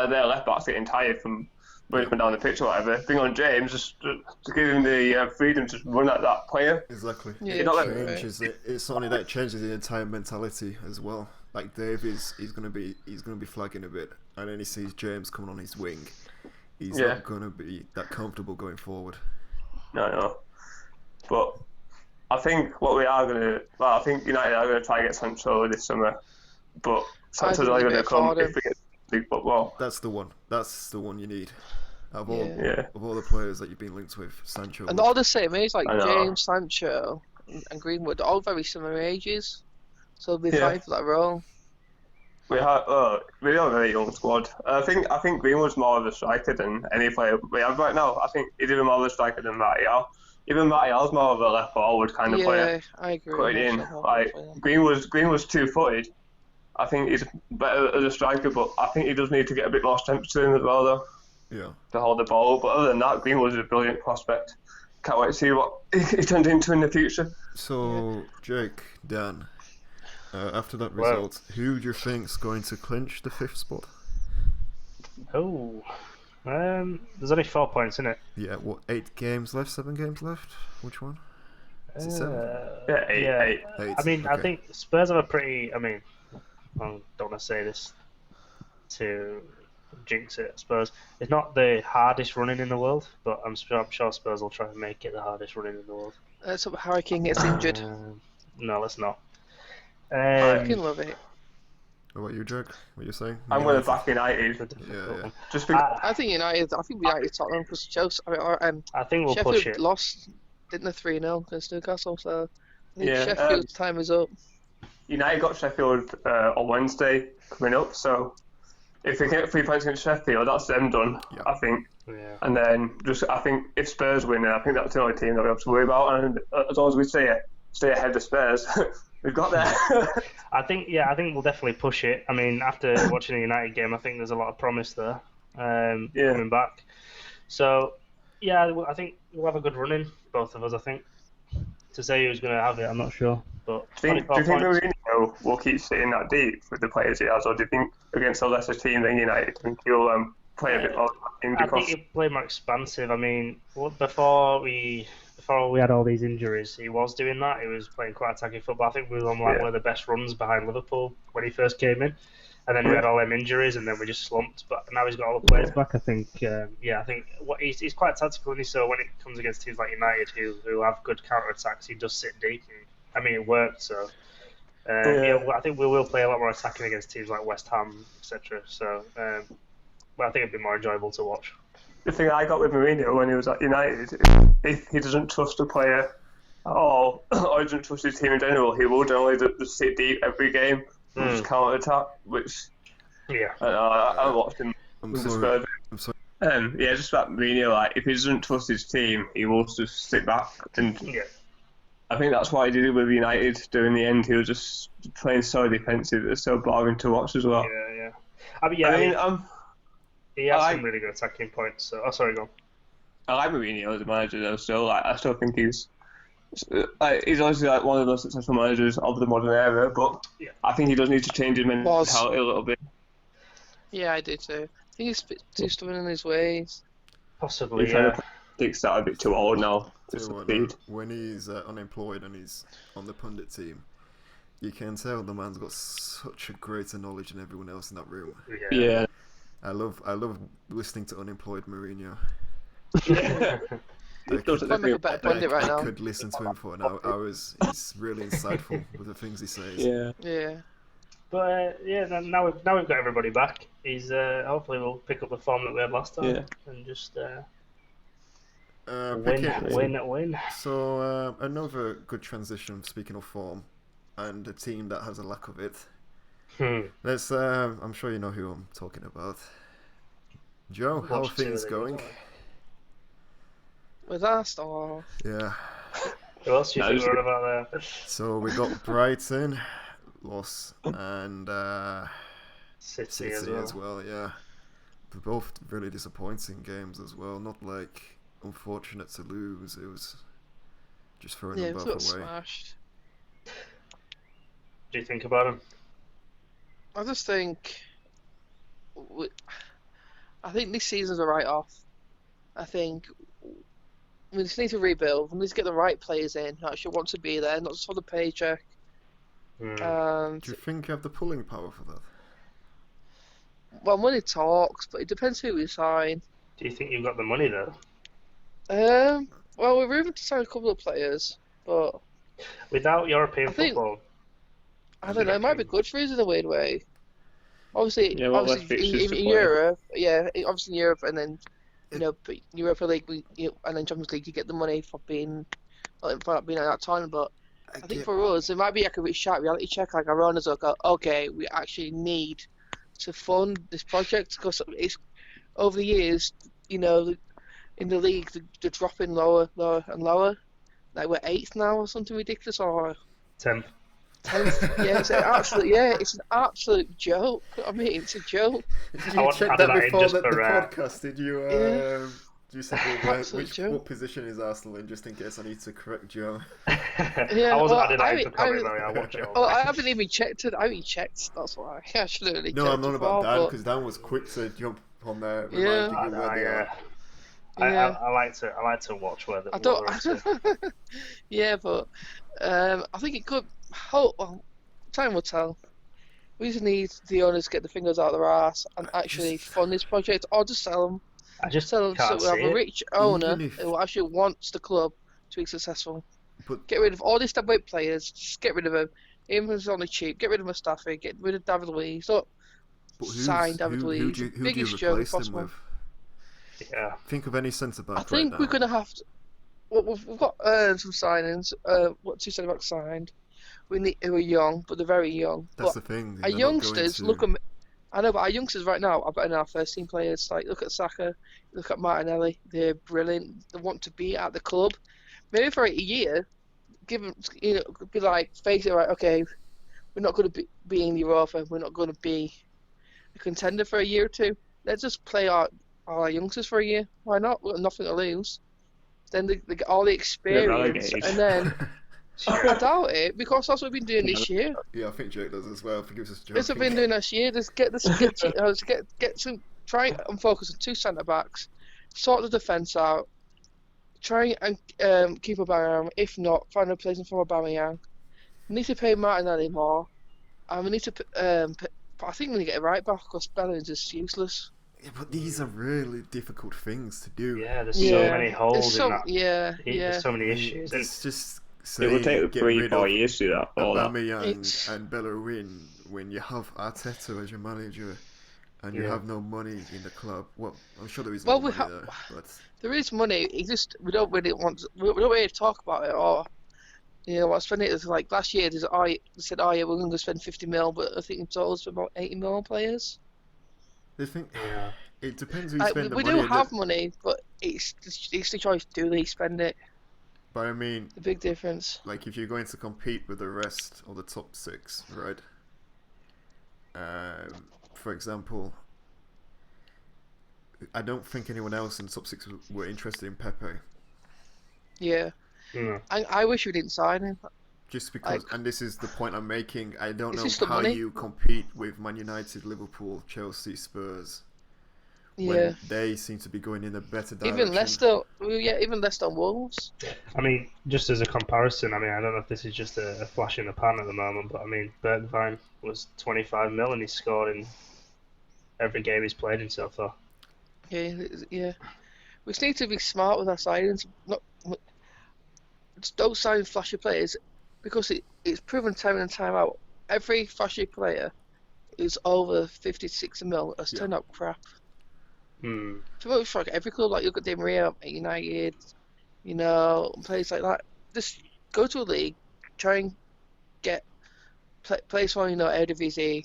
their left back's getting tired from running down the pitch or whatever, bring on James, just give him the freedom to run at that player. Exactly. Yeah, it's only that it changes the entire mentality as well. Like Dave he's gonna be flagging a bit, and then he sees James coming on his wing. He's not gonna be that comfortable going forward. No. But I think I think United are gonna try and get Sancho this summer, but Sancho's only gonna come if we get big football. That's the one you need. Of all the players that you've been linked with, Sancho. And they're all the same age, like James, Sancho, and Greenwood. They're all very similar ages, so they'll be fine for that role. We have a very young squad. I think Greenwood's more of a striker than any player we have right now. I think he's even more of a striker than Martial. Even Martial's more of a left forward kind of player. Yeah, I agree. Put it in. Like Greenwood's 2-footed. I think he's better as a striker, but I think he does need to get a bit more strength to him as well, though. Yeah. To hold the ball. But other than that, Greenwood's a brilliant prospect. Can't wait to see what he turns into in the future. So, Jake, Dan, after that result, who do you think's going to clinch the 5th spot? There's only 4 points in it. Yeah, 8 games left? 7 games left? Which one? Is it 7? Yeah, 8. I mean, okay. I think Spurs have a pretty. I mean, I don't want to say this to jinx it. Spurs. It's not the hardest running in the world, but I'm sure Spurs will try and make it the hardest running in the world. So Harry Kane gets injured. No, let's not. I can love it. What about you, Jake? What are you saying? I'm going to back United. Yeah. Just because I think United Tottenham because Chelsea. I think we'll Sheffield push it. Lost, didn't they 3-0 against Newcastle? So I think Sheffield's time is up. United got Sheffield on Wednesday coming up, so if they get 3 points against Sheffield, that's them done, I think. Yeah. And then I think if Spurs win, I think that's the only team that we have to worry about. And as long as we stay ahead of Spurs, we've got there. I think we'll definitely push it. I mean, after watching the United game, I think there's a lot of promise there coming back. So, I think we'll have a good run in, both of us, I think. To say who's going to have it, I'm not sure. But do you think Mourinho will keep sitting that deep with the players he has, or do you think against a lesser team than United, he'll play a bit more? I think he'll play more expansive. I mean, before we had all these injuries, he was doing that. He was playing quite attacking football. I think we were on one of the best runs behind Liverpool when he first came in. And then we had all them injuries, and then we just slumped. But now he's got all the players back. I think, I think he's quite tactical, isn't he? So when it comes against teams like United, who have good counter attacks, he does sit deep. And, I mean, it worked. So I think we will play a lot more attacking against teams like West Ham, etc. So, I think it'd be more enjoyable to watch. The thing I got with Mourinho when he was at United, if he doesn't trust a player at all, or he doesn't trust his team in general, he will generally just sit deep every game. Just counter attack, which I watched him. I'm sorry. Just about Mourinho. Like, if he doesn't trust his team, he will just sit back. And I think that's what he did with United. During the end, he was just playing so defensive. It's so boring to watch as well. Yeah. I mean, he has some really good attacking points. So, sorry, go on. I like Mourinho as a manager, though. Still, I still think he's obviously one of the most successful managers of the modern era, but I think he does need to change his mentality a little bit. Yeah, I do too. I think he's too stubborn in his ways. Possibly, Thinks that a bit too old now to succeed. When he's unemployed and he's on the pundit team, you can tell the man's got such a greater knowledge than everyone else in that room. Yeah. I love listening to unemployed Mourinho. Might make a better pundit right now. I could listen to him for hours. He's really insightful with the things he says. Yeah. But now we've got everybody back. He's hopefully we'll pick up the form that we had last time and just win. So another good transition. Speaking of form, and a team that has a lack of it. Let's. I'm sure you know who I'm talking about. Joe, how are things going? With us, or yeah. Who else do you think we're about there? So we got Brighton, loss, and City as well. Yeah, they're both really disappointing games as well. Not like unfortunate to lose. It was just throwing them both away. Smashed. What do you think about them? I just think. I think this season's a write-off. I think we just need to rebuild. We need to get the right players in who actually want to be there, not just for the paycheck. Do you think you have the pulling power for that? Well, money talks, but it depends who we sign. Do you think you've got the money though? Well, we're moving to sign a couple of players, but without European football, I don't know. It might be good for us in a weird way. Obviously, in Europe, obviously in Europe, and then Europa League, and then Champions League, you get the money for being at that tournament. But I think for us, it might be like a bit sharp reality check. Like our owners will go, okay, we actually need to fund this project because it's over the years, in the league, they're dropping lower and lower. Like we're 8th now or something ridiculous, or 10th. It's an absolute joke. I mean, it's a joke. Did you check that before the podcast? Did you? You said what position is Arsenal in, just in case I need to correct Joe? I wasn't adding that into comment, I watch it. I haven't even checked it. I haven't checked. That's why I should have really. No, I'm not about Dan because Dan was quick to jump on there. I like to watch where the. I don't. But I think it could. Time will tell. We just need the owners to get the fingers out of their ass and actually fund this project, or just sell them. I just sell them can't so we have a rich owner who actually wants the club to be successful. But get rid of all these deadweight players. Just get rid of them. Even if it's on the cheap, get rid of Mustafi. Get rid of David Luiz. Sign David Luiz. Biggest joke possible. Yeah. Think of any centre back. I think we're gonna have to. Well, we've got some signings. What 2 centre backs signed? Who are young, but they're very young. That's the thing. Our youngsters look. I know, but our youngsters right now are better than our first team players. Like look at Saka, look at Martinelli. They're brilliant. They want to be at the club. Maybe for a year, give them, be like face it right. Okay, we're not going to be in Europa. We're not going to be a contender for a year or two. Let's just play our youngsters for a year. Why not? We've got nothing to lose. Then they get all the experience, and then. I doubt it because that's what we've been doing this year. Yeah, I think Jake does as well. I think it was just joking. That's what we've been doing this year. Just get some. Try and focus on 2 centre backs, sort the defence out. Try and keep Aubameyang. If not, find a replacement for Aubameyang. We need to pay Martinelli more, and we need to. I think we need to get it right back because Bellingham's just useless. Yeah, but these are really difficult things to do. Yeah, there's so many holes in that. There's so many issues. It's just. It will take 3-4 years to do that. Aubameyang and Bellerin when you have Arteta as your manager and you have no money in the club. Well, I'm sure there is no money there, but there is money. We don't really want to. We don't really talk about it or what's funny is like last year they said we're going to spend 50 mil, but I think in total it's about 80 mil on players. They think it depends who you spend the money. We do have money, but it's the choice. Do they spend it? But I mean, the big difference. Like if you're going to compete with the rest of the top 6, right? For example, I don't think anyone else in the top 6 were interested in Pepe. Yeah. I wish we didn't sign him. Just because, and this is the point I'm making. I don't know how you compete with Man United, Liverpool, Chelsea, Spurs. When they seem to be going in a better direction. Even Leicester and Wolves. I mean, just as a comparison, I don't know if this is just a flash in the pan at the moment, but Bergwijn was 25 mil and he's scored in every game he's played in so far. Yeah. We just need to be smart with our signings. Just don't sign flashy players because it's proven time and time out. Every flashy player who's over 56 mil has turned out crap. So like every club, like you look at Di Maria at United, you know, players like that. Just go to a league, try and get players from Eredivisie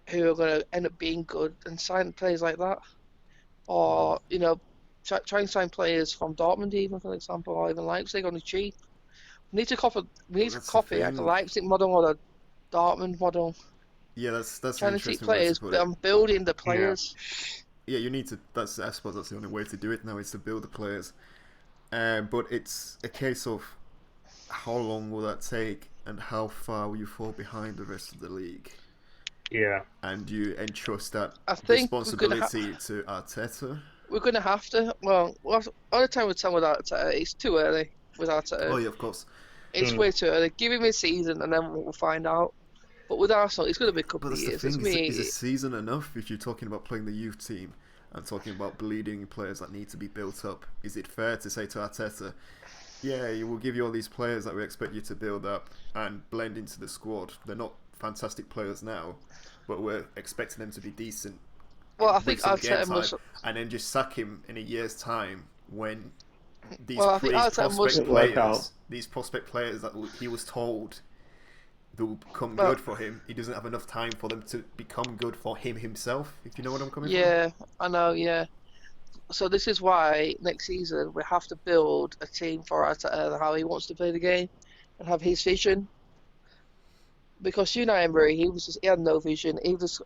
who are going to end up being good, and sign players like that, or try and sign players from Dortmund, even for example, or even Leipzig on the cheap. We need to copy like the Leipzig model or the Dortmund model. Yeah, that's trying an to see interesting players, way to put but I'm building the players. Yeah, you need to. I suppose that's the only way to do it now, is to build the players. But it's a case of how long will that take, and how far will you fall behind the rest of the league? Yeah. And you entrust that responsibility to Arteta. We're going to have to. Well, all the time with Arteta, it's too early with Arteta. Oh yeah, of course. It's way too early. Give him a season, and then we'll find out. But with Arsenal, it's going to be a couple of years. The thing, is a season enough if you're talking about playing the youth team and talking about bleeding players that need to be built up? Is it fair to say to Arteta, yeah, we'll give you all these players that we expect you to build up and blend into the squad? They're not fantastic players now, but we're expecting them to be decent. Well, I think Arteta must... And then just sack him in a year's time when these prospect players that he was told that will become good for him, he doesn't have enough time for them to become good for him himself, if you know what I'm coming from. Yeah, I know, yeah. So this is why next season we have to build a team for Arteta, how he wants to play the game and have his vision. Because Unai Emery, he had no vision. He was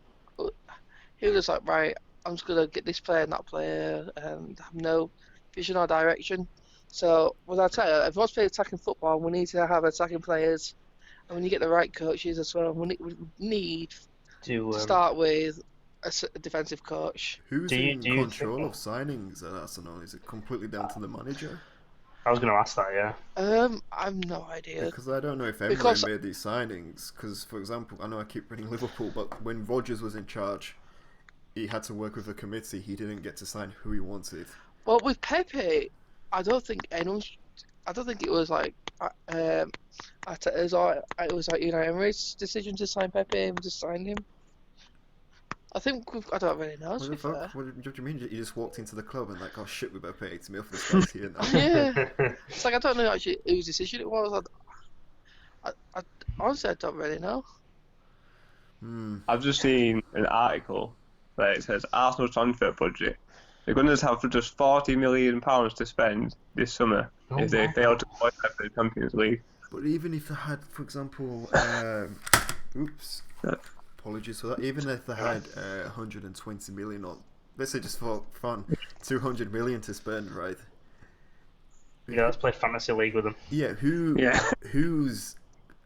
like, right, I'm just gonna get this player and that player, and have no vision or direction. So with Arteta, if he wants to play attacking football, we need to have attacking players, and when you get the right coaches as well, we need to start with a defensive coach. Who's in control of signings at Arsenal? Is it completely down to the manager? I was going to ask that, yeah. I've no idea. Because I don't know if Emery made these signings. Because, for example, I know I keep bringing Liverpool, but when Rodgers was in charge, he had to work with a committee. He didn't get to sign who he wanted. Well, with Pepe, I don't think it was like Arteta's or it was like Unai Emery's decision to sign Pepe and just sign him. I think I don't really know. What do you mean? You just walked into the club and like, oh shit, we better pay 80 mil for this place here now. Yeah, it's like I don't know actually whose decision it was. I honestly, I don't really know. I've just seen an article where it says Arsenal transfer budget. They're going to have just £40 million to spend this summer if they fail to qualify for the Champions League. But even if they had, for example, apologies for that. Even if they had 120 million, or let's say just for fun, 200 million to spend, right? Yeah, let's play fantasy league with them. Yeah, who's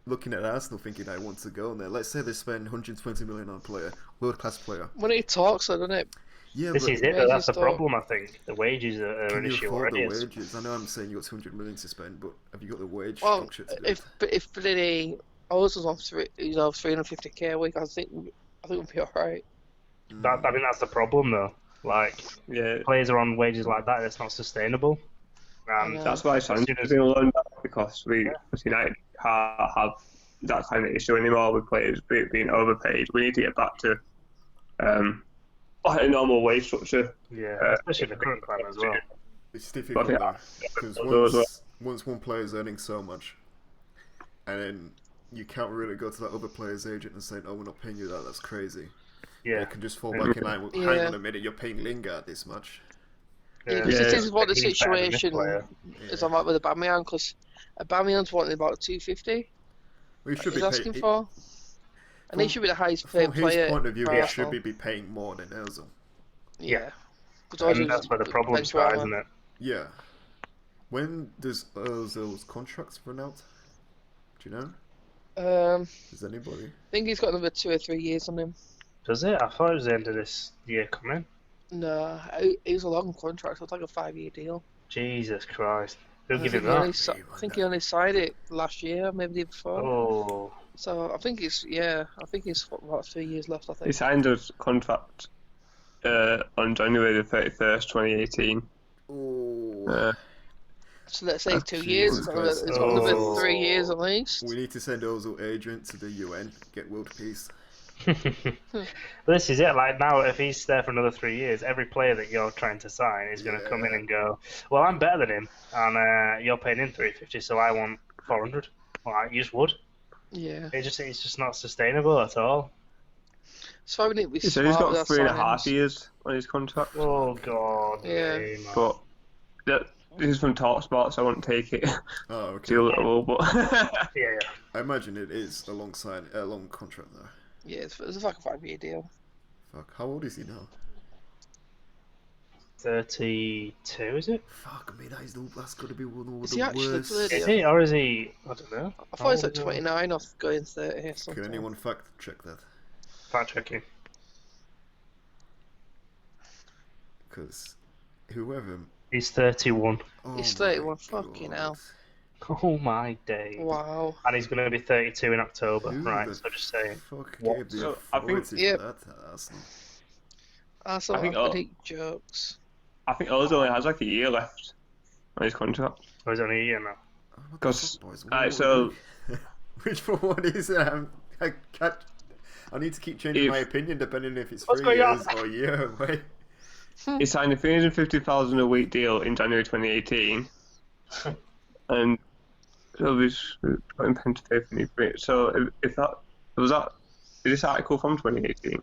looking at Arsenal thinking I want to go in there? Let's say they spend 120 million on a player, world class player. Money talks, doesn't it? Yeah, this is it. That's the problem. I think the wages are an issue already. The wages? I know I'm saying you got 200 million to spend, but have you got the wage structure to do it? If Brady ours was on 350k a week, I think we'd be alright. I think that's the problem though. Like, players are on wages like that. It's not sustainable. That's why Sancho's been loaned back, because United can't have that kind of issue anymore with players being overpaid. We need to get back to a normal wage structure. Yeah, especially in the current climate as well. It's difficult because once one player is earning so much, and then you can't really go to that other player's agent and say, "No, we're not paying you that. That's crazy." Yeah, you can just fall back in line. Well, hang on a minute, you're paying Lingard this much. Yeah, because this is what the situation is like with Aubameyang, because Aubameyang's wanting about 250. Well, he should be asking for, and he should be the highest paid player. From his point of view, he should be paying more than Ozil. Yeah, and that's where the problem's are, isn't it? Yeah. When does Ozil's contract run out? Do you know? Does anybody? I think he's got another 2 or 3 years on him. Does it? I thought it was the end of this year coming. No, it was a long contract. It was like a 5-year deal. Jesus Christ! They'll give him that. I think he only signed it last year, maybe the year before. Oh. So I think he's about 3 years left. I think he signed his contract on January the 31st, 2018. So let's say 2 years. Jesus It's got Christ. another 3 years at least. We need to send Ozil agent to the UN, get world peace. This is it. Like now, if he's there for another 3 years, every player that you're trying to sign is going to come in and go, "Well, I'm better than him, and you're paying him 350, so I want 400." Well, you just would. Yeah. It's just not sustainable at all. So I mean, it'd be So he's smart got with our 3.5 signings. years on his contract. Oh God. Yeah. Man. But this is from Talksport, so I won't take it Oh, okay. too little. But Yeah. I imagine it is a long contract though. Yeah, it's like a 5-year deal. Fuck, how old is he now? 32, is it? Fuck me, that's got to be one of Is the he actually worst. 30? Is he, or is he? I don't know. I thought he's like 29 off going 30 or something. Can anyone fact check that? Fact checking. Because whoever. He's 31. Oh He's my 31. Fucking God. hell. Oh my days. Wow. And he's going to be 32 in October, Who right? the So just saying. Fuck What? gave the So, I think- authority yeah. for that to Arsenal? That's a I lot think of big jokes. I think Ozil only has like a year left on his contract. Oh, he's only a year now. Oh, what the Because fuck, boys? so Which one is it? I can't. I need to keep changing If- my opinion depending if it's What's 3 going on? years or a year away. he signed a $350,000 a week deal in January 2018, and so this putting pen to paper me for it. So if that was that, is this article from 2018?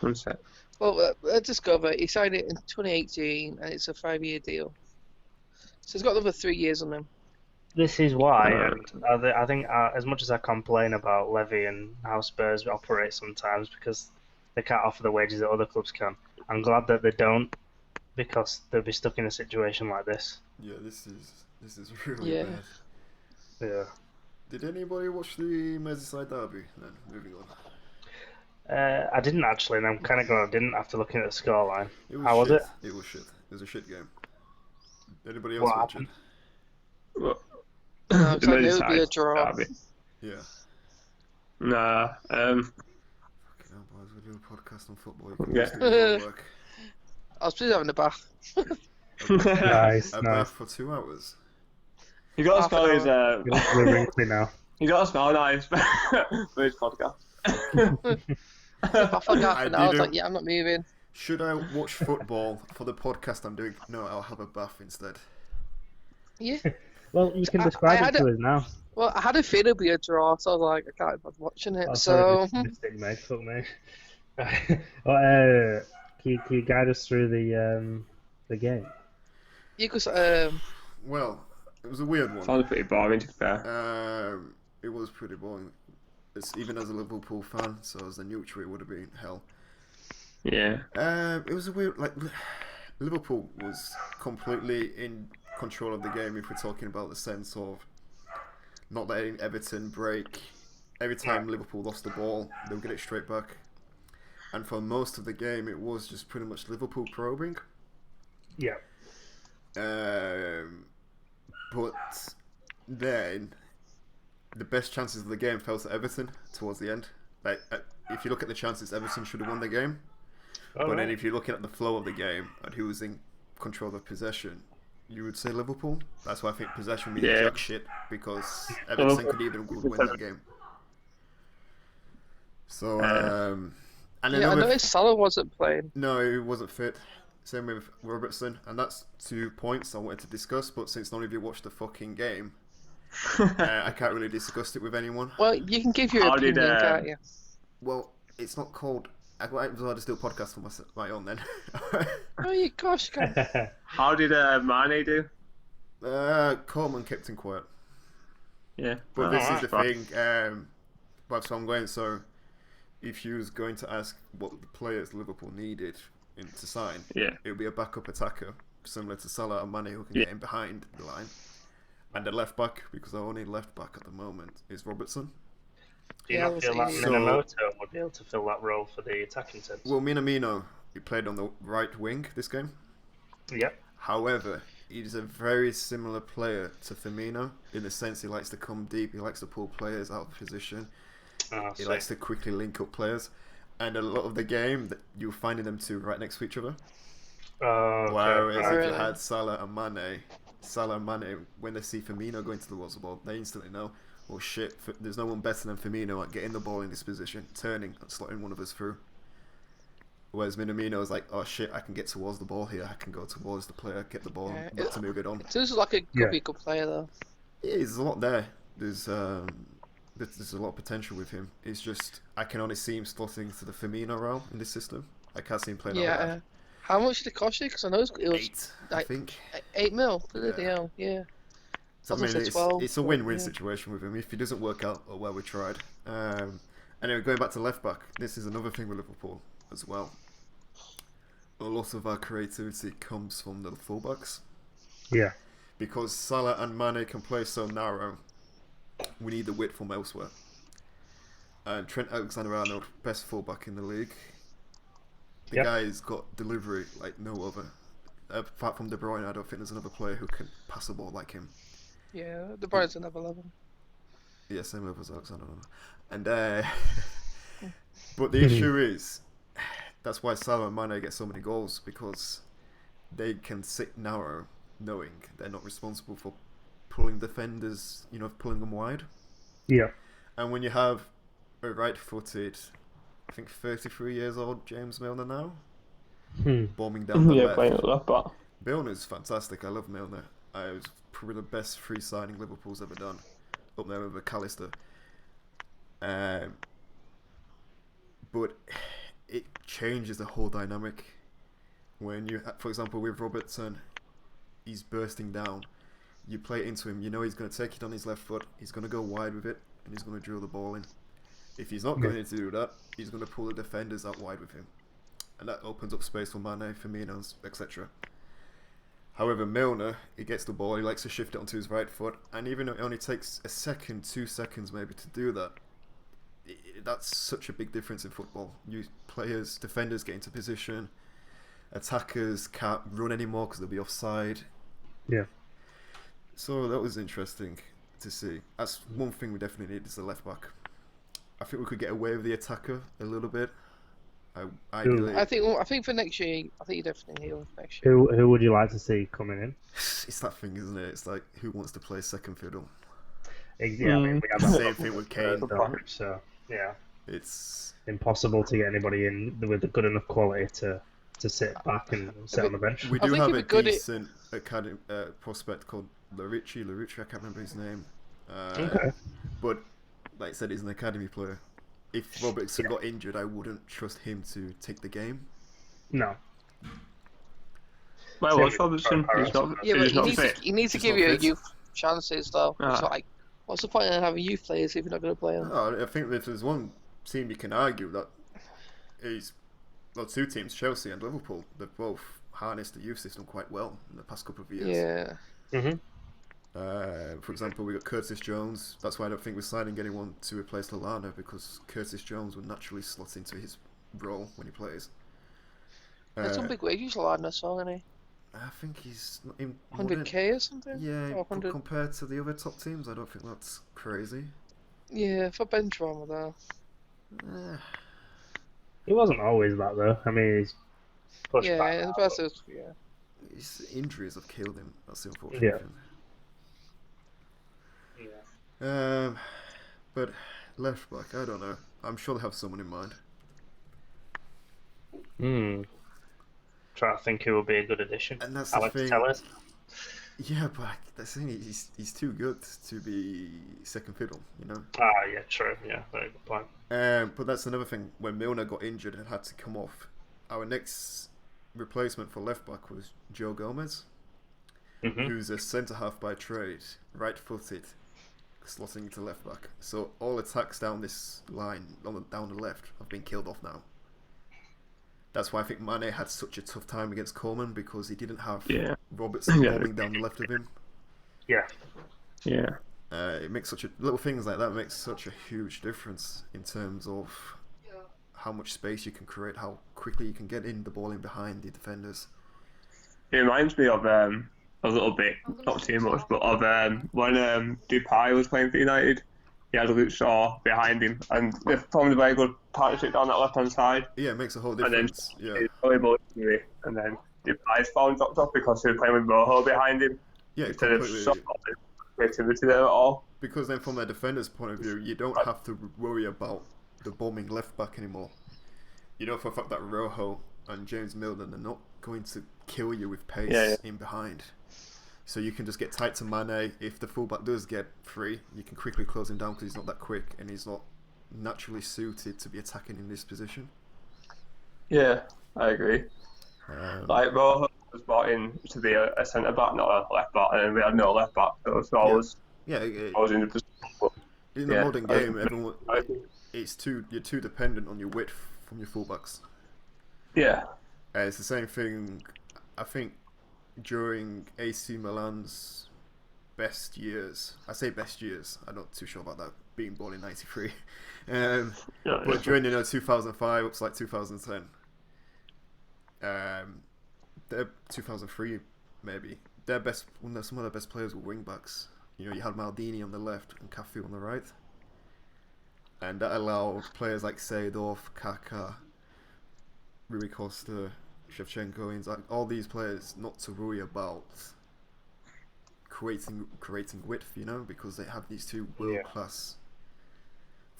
One sec. Well, let's just go over it. He signed it in 2018, and it's a 5-year deal. So he's got another 3 years on him. This is why, and I think as much as I complain about Levy and how Spurs operate sometimes because they can't offer the wages that other clubs can, I'm glad that they don't, because they'll be stuck in a situation like this. Yeah, this is really Yeah. bad. Yeah. Did anybody watch the Merseyside derby? Then moving on. I didn't actually, and I'm kind of glad I didn't after looking at the scoreline. How was shit. it? It was shit. It was a shit game. Anybody else What watch happened? Well, No, the 'cause I knew it would be a Merseyside draw. derby. it? Yeah. Nah. Fucking hell, boys, we do a podcast on football. You can Yeah. just do your work. I was busy having a bath. Nice, A nice. bath for 2 hours. You got to Half an spell his. We're wrinkly now. You got to spell nice for his podcast. I forgot, and I was didn't- like, yeah, I'm not moving. Should I watch football for the podcast I'm doing? No, I'll have a bath instead. Yeah. Well, you can I describe had it to a- us now. Well, I had a feeling it'd be a draw, so I was like, I can't bother watching it. Oh, So, sorry, mistake made. Fuck me. Well, can you guide us through the game? you could, Well, it was a weird one. Sounds pretty boring, to be fair. It was pretty boring. It's, even as a Liverpool fan, so as a neutral, it would have been hell. Yeah. It was a weird, like, Liverpool was completely in control of the game if we're talking about the sense of not letting Everton break. Every time Liverpool lost the ball, they would get it straight back. And for most of the game, it was just pretty much Liverpool probing. Yeah. But then the best chances of the game fell to Everton towards the end. Like, if you look at the chances, Everton should have won the game. But then if you're looking at the flow of the game and who was in control of possession, you would say Liverpool. That's why I think possession means jack shit, because Everton could even win that game. So, and then yeah, I noticed Salah wasn't playing. no, he wasn't fit. Same with Robertson, and that's 2 points I wanted to discuss. But since none of you watched the fucking game, I can't really discuss it with anyone. Well, you can give your How did, opinion, can't you? Well, it's not called. I just do a podcast for my own then. Oh, you gosh, you can. How did Mane do? Coleman kept him quiet. Yeah. But this is the right. thing. That's what I'm going. So, if you was going to ask what the players Liverpool needed to sign, Yeah. it would be a backup attacker similar to Salah and Mane who can get in behind the line, and the left back, because our only left back at the moment is Robertson. Do you Yeah, not feel that so- Minamoto would be able to fill that role for the attacking sense? Well, Minamino, he played on the right wing this game. Yep. However, he's a very similar player to Firmino in the sense he likes to come deep, he likes to pull players out of position, he likes to quickly link up players, and a lot of the game that you're finding them two right next to each other. Okay. Whereas if you Really? had Salah and Mane, when they see Firmino going to the the ball, they instantly know, well, shit, there's no one better than Firmino at getting the ball in this position, turning and slotting one of us through. Whereas Minamino is like, oh shit, I can get towards the ball here, I can go towards the player, get the ball, Yeah, look to move it on. It seems like a could be a good player though. Yeah, there's a lot there. There's a lot of potential with him. It's just, I can only see him slotting to the Firmino role in this system. I can't see him playing that bad. How much did it cost you? Because I know it was 8, I think. 8 mil. Yeah. So, I mean, it's a win-win situation with him if he doesn't work out or well we tried. Anyway, going back to left back, this is another thing with Liverpool as well. A lot of our creativity comes from the fullbacks. Yeah. Because Salah and Mane can play so narrow, we need the width from elsewhere. And Trent Alexander-Arnold, best fullback in the league. The guy's got delivery like no other. Apart from De Bruyne, I don't think there's another player who can pass the ball like him. Yeah, De Bruyne's another level. Yeah, same level as Alexander-Arnold. And but the issue is, that's why Salah and Mane get so many goals, because they can sit narrow, knowing they're not responsible for pulling defenders, pulling them wide. Yeah. And when you have a right-footed, I think 33 years old James Milner now, bombing down the left. Playing at left back. Milner's fantastic. I love Milner. It was probably the best free signing Liverpool's ever done, up there with McAllister. But it changes the whole dynamic when you, for example, with Robertson, he's bursting down. You play it into him, he's going to take it on his left foot, he's going to go wide with it, and he's going to drill the ball in. If he's not going to do that, he's going to pull the defenders out wide with him. And that opens up space for Mane, Firmino, etc. However, Milner, he gets the ball, he likes to shift it onto his right foot, and even though it only takes a second, 2 seconds maybe to do that, that's such a big difference in football. Defenders get into position, attackers can't run anymore because they'll be offside. Yeah. So that was interesting to see. That's one thing we definitely need is the left back. I think we could get away with the attacker a little bit. I think for next year, I think you definitely need next year. Who would you like to see coming in? It's that thing, isn't it? It's like, who wants to play second fiddle? Yeah, I mean, we have the same thing with Kane. So yeah, it's impossible to get anybody in with a good enough quality to sit back and sit on the bench. We do have a decent academy prospect called Larici. I can't remember his name. Okay. But like I said, he's an academy player. If Robertson got injured, I wouldn't trust him to take the game. No. Well, what's Robertson? He needs to give you a youth chances, though. It's like, what's the point in having youth players if you're not going to play them? No, I think if there's one team you can argue that two teams, Chelsea and Liverpool, they've both harnessed the youth system quite well in the past couple of years. Yeah. Mm-hmm. For example, we got Curtis Jones. That's why I don't think we're signing anyone to replace Lallana, because Curtis Jones would naturally slot into his role when he plays. That's some big wages, Lallana, so isn't he? I think he's in 100k or something. Yeah, compared to the other top teams, I don't think that's crazy. Yeah, for bench warmer though. He wasn't always that though. I mean, he's pushed back. His injuries have killed him. That's the unfortunate thing. Yeah. But left back, I don't know. I'm sure they have someone in mind. Try to think who would be a good addition. And that's Alex the thing. Tellez. Yeah, but the thing is, he's too good to be second fiddle, Yeah, true. Yeah, very good point. But that's another thing. When Milner got injured and had to come off, our next replacement for left back was Joe Gomez, who's a centre half by trade, right-footed, slotting into left back. So all attacks down this line, down the left, have been killed off now. That's why I think Mane had such a tough time against Coleman, because he didn't have Robertson bombing down the left of him. Yeah. It makes little things like that makes such a huge difference in terms of how much space you can create, how quickly you can get the ball in behind the defenders. It reminds me of a little bit, not too much, but of when Depay was playing for United. He had Luke Shaw behind him, and they formed a very good partnership down that left-hand side. Yeah, it makes a whole difference. And then he's volleyball, and then prize found dropped off because he was playing with Rojo behind him. Yeah, instead of completely. creativity there at all. Because then from a defender's point of view, you don't have to worry about the bombing left back anymore. You know for a fact that Rojo and James Milner are not going to kill you with pace in behind. So you can just get tight to Mane. If the fullback does get free, you can quickly close him down because he's not that quick and he's not naturally suited to be attacking in this position. Yeah, I agree. Like Rojo was brought in to be a centre back, not a left back, and we had no left back. So it was always in the position. In the modern game, you're too dependent on your width from your fullbacks. Yeah. It's the same thing. I think during AC Milan's best years, I say best years. I'm not too sure about that. Being born in '93, but during 2005 up to like 2010, 2003 maybe, some of their best players were wing backs. You know, you had Maldini on the left and Cafu on the right, and that allowed players like Seedorf, Kaká, Rui Costa, Shevchenko, all these players not to worry about creating width, you know, because they have these two world class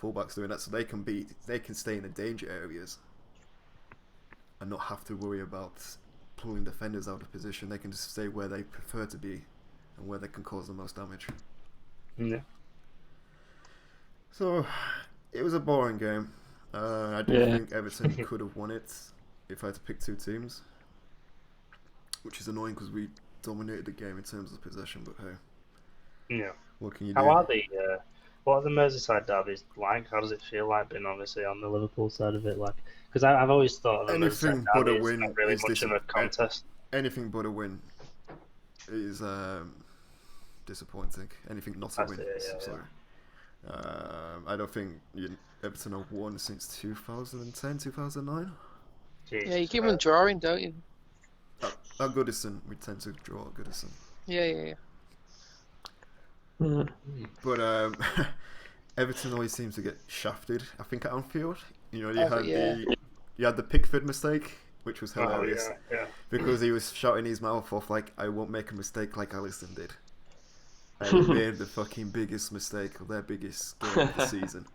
fullbacks doing that, so they can stay in the danger areas and not have to worry about pulling defenders out of position. They can just stay where they prefer to be and where they can cause the most damage. Yeah. So it was a boring game. I do think Everton could have won it if I had to pick two teams, which is annoying because we dominated the game in terms of possession. But hey, what can you do? What are the Merseyside derbies like? How does it feel like being obviously on the Liverpool side of it? Like, because I've always thought of anything but a win not really much of a contest. Anything but a win is disappointing. Anything not a win. Sorry. I don't think Everton have won since 2010, 2009. Yeah, you keep on drawing, don't you? At Goodison, we tend to draw at Goodison. Yeah. But Everton always seems to get shafted. I think at Anfield, you know, you had the Pickford mistake, which was hilarious because he was shouting his mouth off like, "I won't make a mistake like Alisson did," and he made the fucking biggest mistake of their biggest game of the season.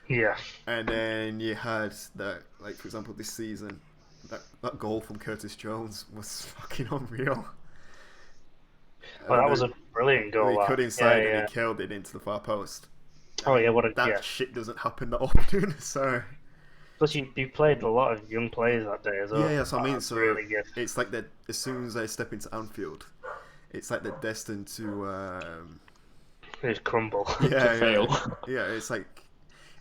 Yeah. And then you had that, like for example, this season, that goal from Curtis Jones was fucking unreal. Well, that was a brilliant goal. He cut inside and he killed it into the far post. That shit doesn't happen that often. So. Plus, you played a lot of young players that day as well. Yeah, so I mean, so really good. It's like that. As soon as they step into Anfield, it's like they're destined to just crumble. Fail. Yeah, it's like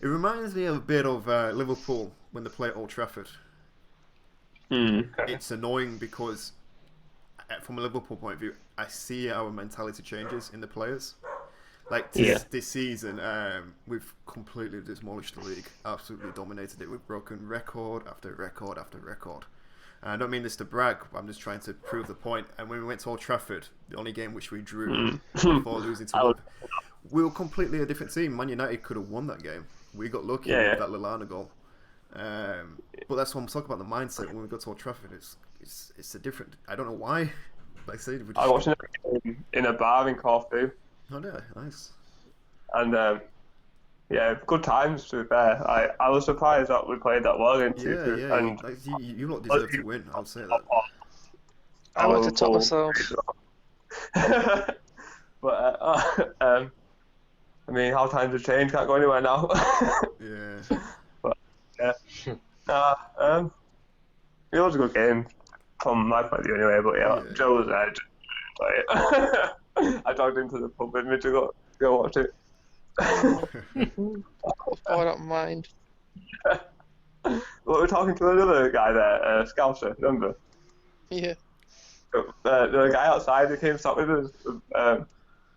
it reminds me a bit of Liverpool when they play at Old Trafford. It's annoying because, from a Liverpool point of view, I see our mentality changes in the players. Like this season, we've completely demolished the league, absolutely dominated it. We've broken record after record after record. And I don't mean this to brag, but I'm just trying to prove the point. And when we went to Old Trafford, the only game which we drew before losing to Liverpool, we were completely a different team. Man United could have won that game. We got lucky with that Lallana goal. But that's what I'm talking about, the mindset when we got to Old Trafford. It's a different. I don't know why. Like I said, I watched it in a bar in Corfu. Oh yeah, nice. And good times to be fair. I was surprised that we played that well in two. And you lot deserve to win. I'll say that. I want to top myself. But I mean, how times have changed. Can't go anywhere now. But it was a good game from my point of view anyway. But Joe was there. I dragged him to the pub with me to go watch it. I don't mind. Well, we're talking to another guy there, Scouser, remember? Yeah. The guy outside who came to stop with us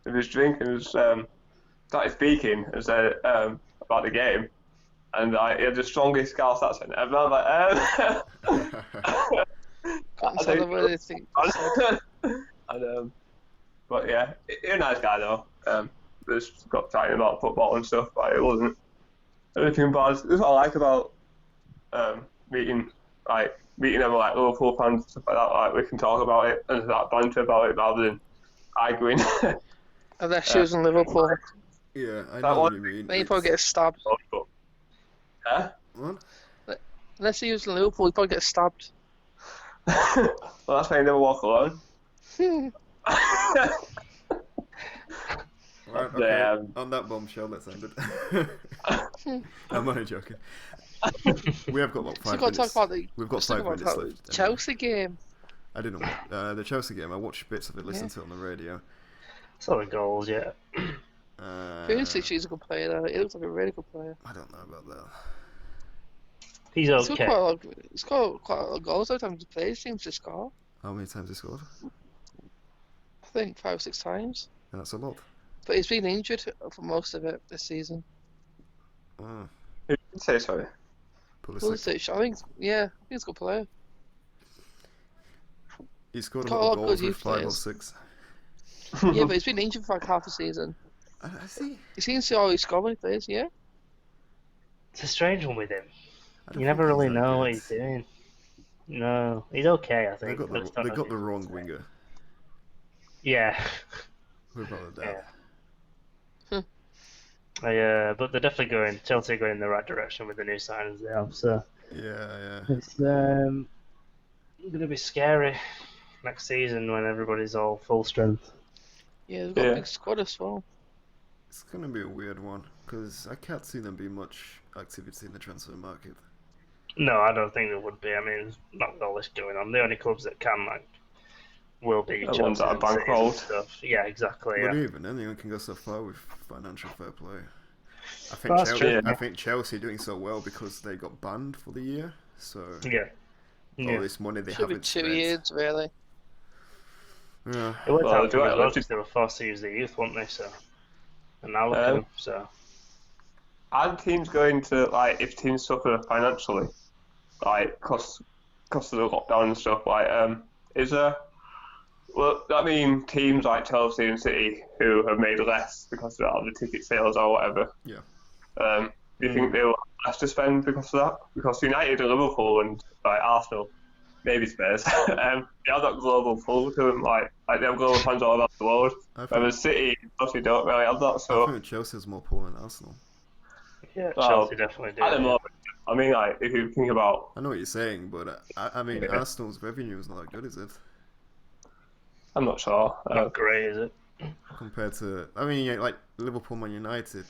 with his drink and started speaking and said about the game, and he had the strongest Scouse accent ever. I'm like, can't tell them anything. But yeah, he's a nice guy though. Just got talking about football and stuff, but it wasn't anything bad. This is what I like about meeting like meeting them like Liverpool fans and stuff like that, like we can talk about it and like banter about it rather than arguing. Unless you was in Liverpool. Yeah, I know what you mean. Then you probably get stabbed. Huh? What? Unless he was in Liverpool, you probably get stabbed. Well, that's why you never walk alone. Right, okay. On that bombshell, let's end it. I'm only joking. We have got about 5 minutes. We've got 5 minutes left. Chelsea game. I didn't know the Chelsea game. I watched bits of it, listened to it on the radio. Saw the goals, yeah. Pulisic is a good player, though. He looks like a really good player. I don't know about that. He's okay. He's got quite a lot of goals every time he plays. Seems to score. How many times he scored? I think 5 or 6 times. Yeah, that's a lot. But he's been injured for most of it this season. Oh. Who did you say, sorry? Pulisic, I think he's a good player. He scored a lot of goals with 5 or 6. Yeah, but he's been injured for like half a season. I see. He seems to always score when he plays, yeah? It's a strange one with him. You never really know what he's doing. No, he's okay, I think. They got the wrong winger. Yeah. Without a doubt. Yeah. But they're definitely Chelsea are going in the right direction with the new signings they have, so... Yeah. It's going to be scary next season when everybody's all full strength. Yeah, they've got a big squad as well. It's going to be a weird one, because I can't see them being much activity in the transfer market. No, I don't think there would be. I mean, not with all this going on. The only clubs that can, will be the ones that are bankrolled. Stuff. Yeah, exactly. But yeah. Even anyone can go so far with financial fair play. I think Chelsea are doing so well because they got banned for the year. So all this money they haven't spent. 2 years, really. Yeah. It worked out for them because they were forced to use the youth, weren't they? So, and now look at them. So. Are teams going to if teams suffer financially, cost of the lockdown and stuff? Is there? Well, I mean, teams like Chelsea and City who have made less because of the ticket sales or whatever. Yeah. Do you think they'll have less to spend because of that? Because United and Liverpool and Arsenal, maybe Spurs, they have that global pull to them. They have global fans all over the world. Whereas City obviously don't really have that. So I think Chelsea has more pull than Arsenal. Yeah, Chelsea definitely do. At the moment, I mean, if you think about... I know what you're saying, but I mean, Arsenal's revenue is not that good, is it? I'm not sure. Not great, is it? Compared to... I mean, Liverpool, Man United...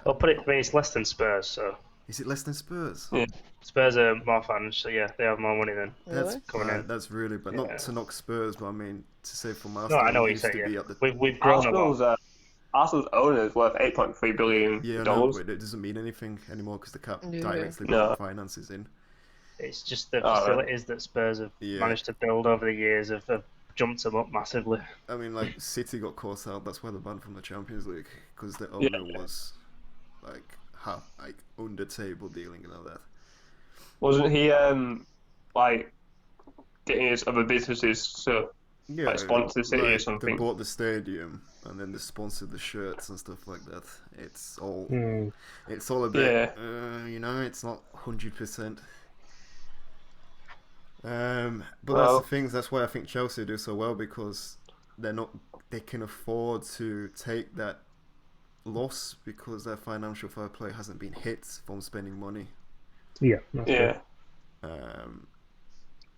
I'll put it... I mean, it's less than Spurs, so... Is it less than Spurs? Yeah. Spurs are more fans, so yeah, they have more money than... That's coming in. That's really... But not to knock Spurs, but I mean, to say from Arsenal... No, I know what you're saying, yeah. We've grown Arsenal's owner is worth $8.3 billion. Yeah, no, but it doesn't mean anything anymore because they can't directly put finances in. It's just the facilities that Spurs have managed to build over the years have jumped them up massively. I mean, City got caught out. That's why they're banned from the Champions League because the owner was under table dealing and all that. Wasn't he getting his other businesses to sponsor City or something? They bought the stadium and then they sponsored the shirts and stuff like that. It's all a bit it's not 100%. But that's the thing. That's why I think Chelsea do so well because they can afford to take that loss because their financial fair play hasn't been hit from spending money. Yeah.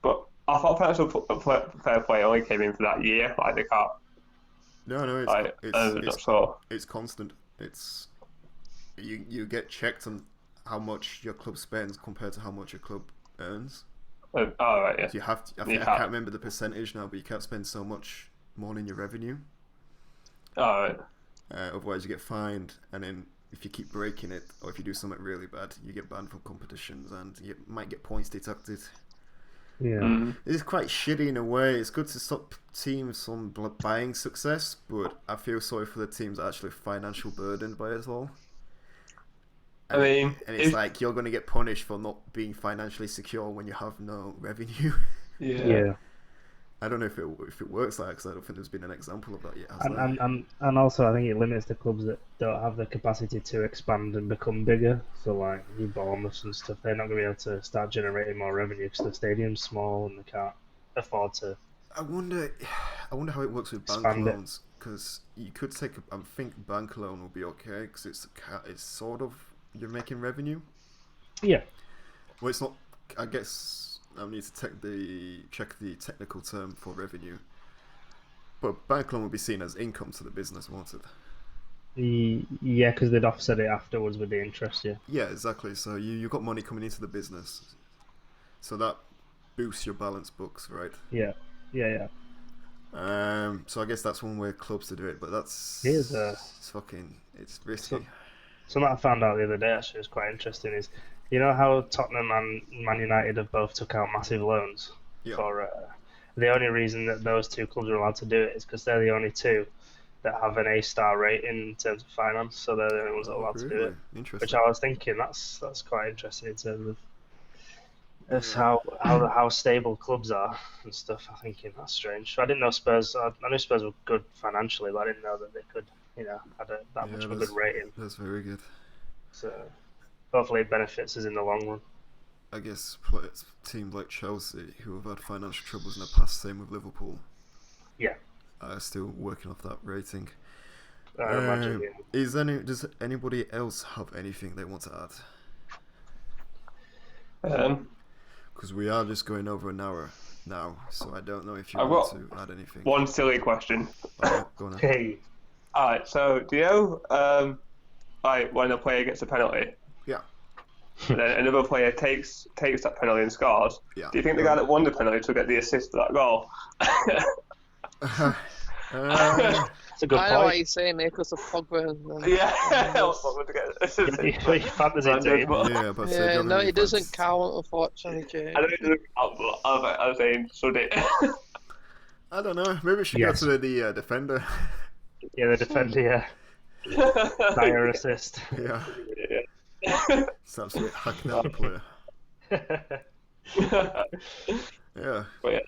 But I thought financial fair play only came in for that year. They can't. No, it's constant. It's you get checked on how much your club spends compared to how much your club earns. Right, yeah. So you have to, I can't remember the percentage now, but you can't spend so much more in your revenue. Right. Otherwise, you get fined, and then if you keep breaking it, or if you do something really bad, you get banned from competitions, and you might get points deducted. Yeah. It's quite shitty in a way. It's good to stop teams from buying success, but I feel sorry for the teams that are actually financially burdened by it as well. And it's you're going to get punished for not being financially secure when you have no revenue. Yeah. I don't know if it works like that, because I don't think there's been an example of that yet. And also, I think it limits the clubs that don't have the capacity to expand and become bigger. So, like, you Bournemouth and stuff, they're not going to be able to start generating more revenue because the stadium's small and they can't afford to. I wonder how it works with bank loans, because you could take. I think bank loan will be okay because it's sort of you're making revenue. Yeah. Well, it's not. I guess I need to check the technical term for revenue. But bank loan will be seen as income to the business, won't it? Yeah, because they'd offset it afterwards with the interest. Yeah. Yeah, exactly. So you got money coming into the business, so that boosts your balance books, right? Yeah. So I guess that's one way clubs to do it, but that's it's risky. Something I found out the other day actually was quite interesting is, you know how Tottenham and Man United have both took out massive loans for the only reason that those two clubs are allowed to do it is because they're the only two that have an A-star rating in terms of finance, so they're the only ones that are allowed to do it. Interesting. Which I was thinking that's quite interesting in terms of how stable clubs are and stuff. I'm thinking that's strange. I didn't know Spurs. I knew Spurs were good financially, but I didn't know that they could, had that much of a good rating. That's very good. So hopefully it benefits us in the long run. I guess teams like Chelsea, who have had financial troubles in the past, same with Liverpool. Yeah. Are still working off that rating. I imagine. Yeah. Does anybody else have anything they want to add? Because we are just going over an hour now, so I don't know if you want to add anything. One silly question. Go on. Hey. Alright, so do you know, when a player gets a penalty? Yeah. And then another player takes that penalty and scores. Yeah. Do you think the guy that won the penalty will get the assist for that goal? It's a good point. I know what you're saying there because of Pogba. Yeah, I was Pogba to get assist. Fantasy team. No, it doesn't count, unfortunately, Jay. I know it doesn't count, but I was saying, should it? I don't know. Maybe we should go to the defender. Yeah, the defender, yeah. Dire assist. Yeah. It's absolutely hacking out the player. Yeah. But yeah.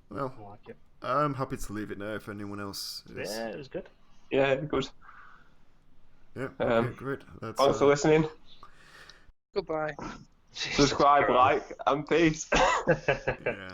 Well, I like it. I'm happy to leave it now if anyone else is. Yeah, it was good. Yeah, good. Yeah, okay, great. Thanks for listening. Goodbye. Subscribe, like, and peace. Yeah.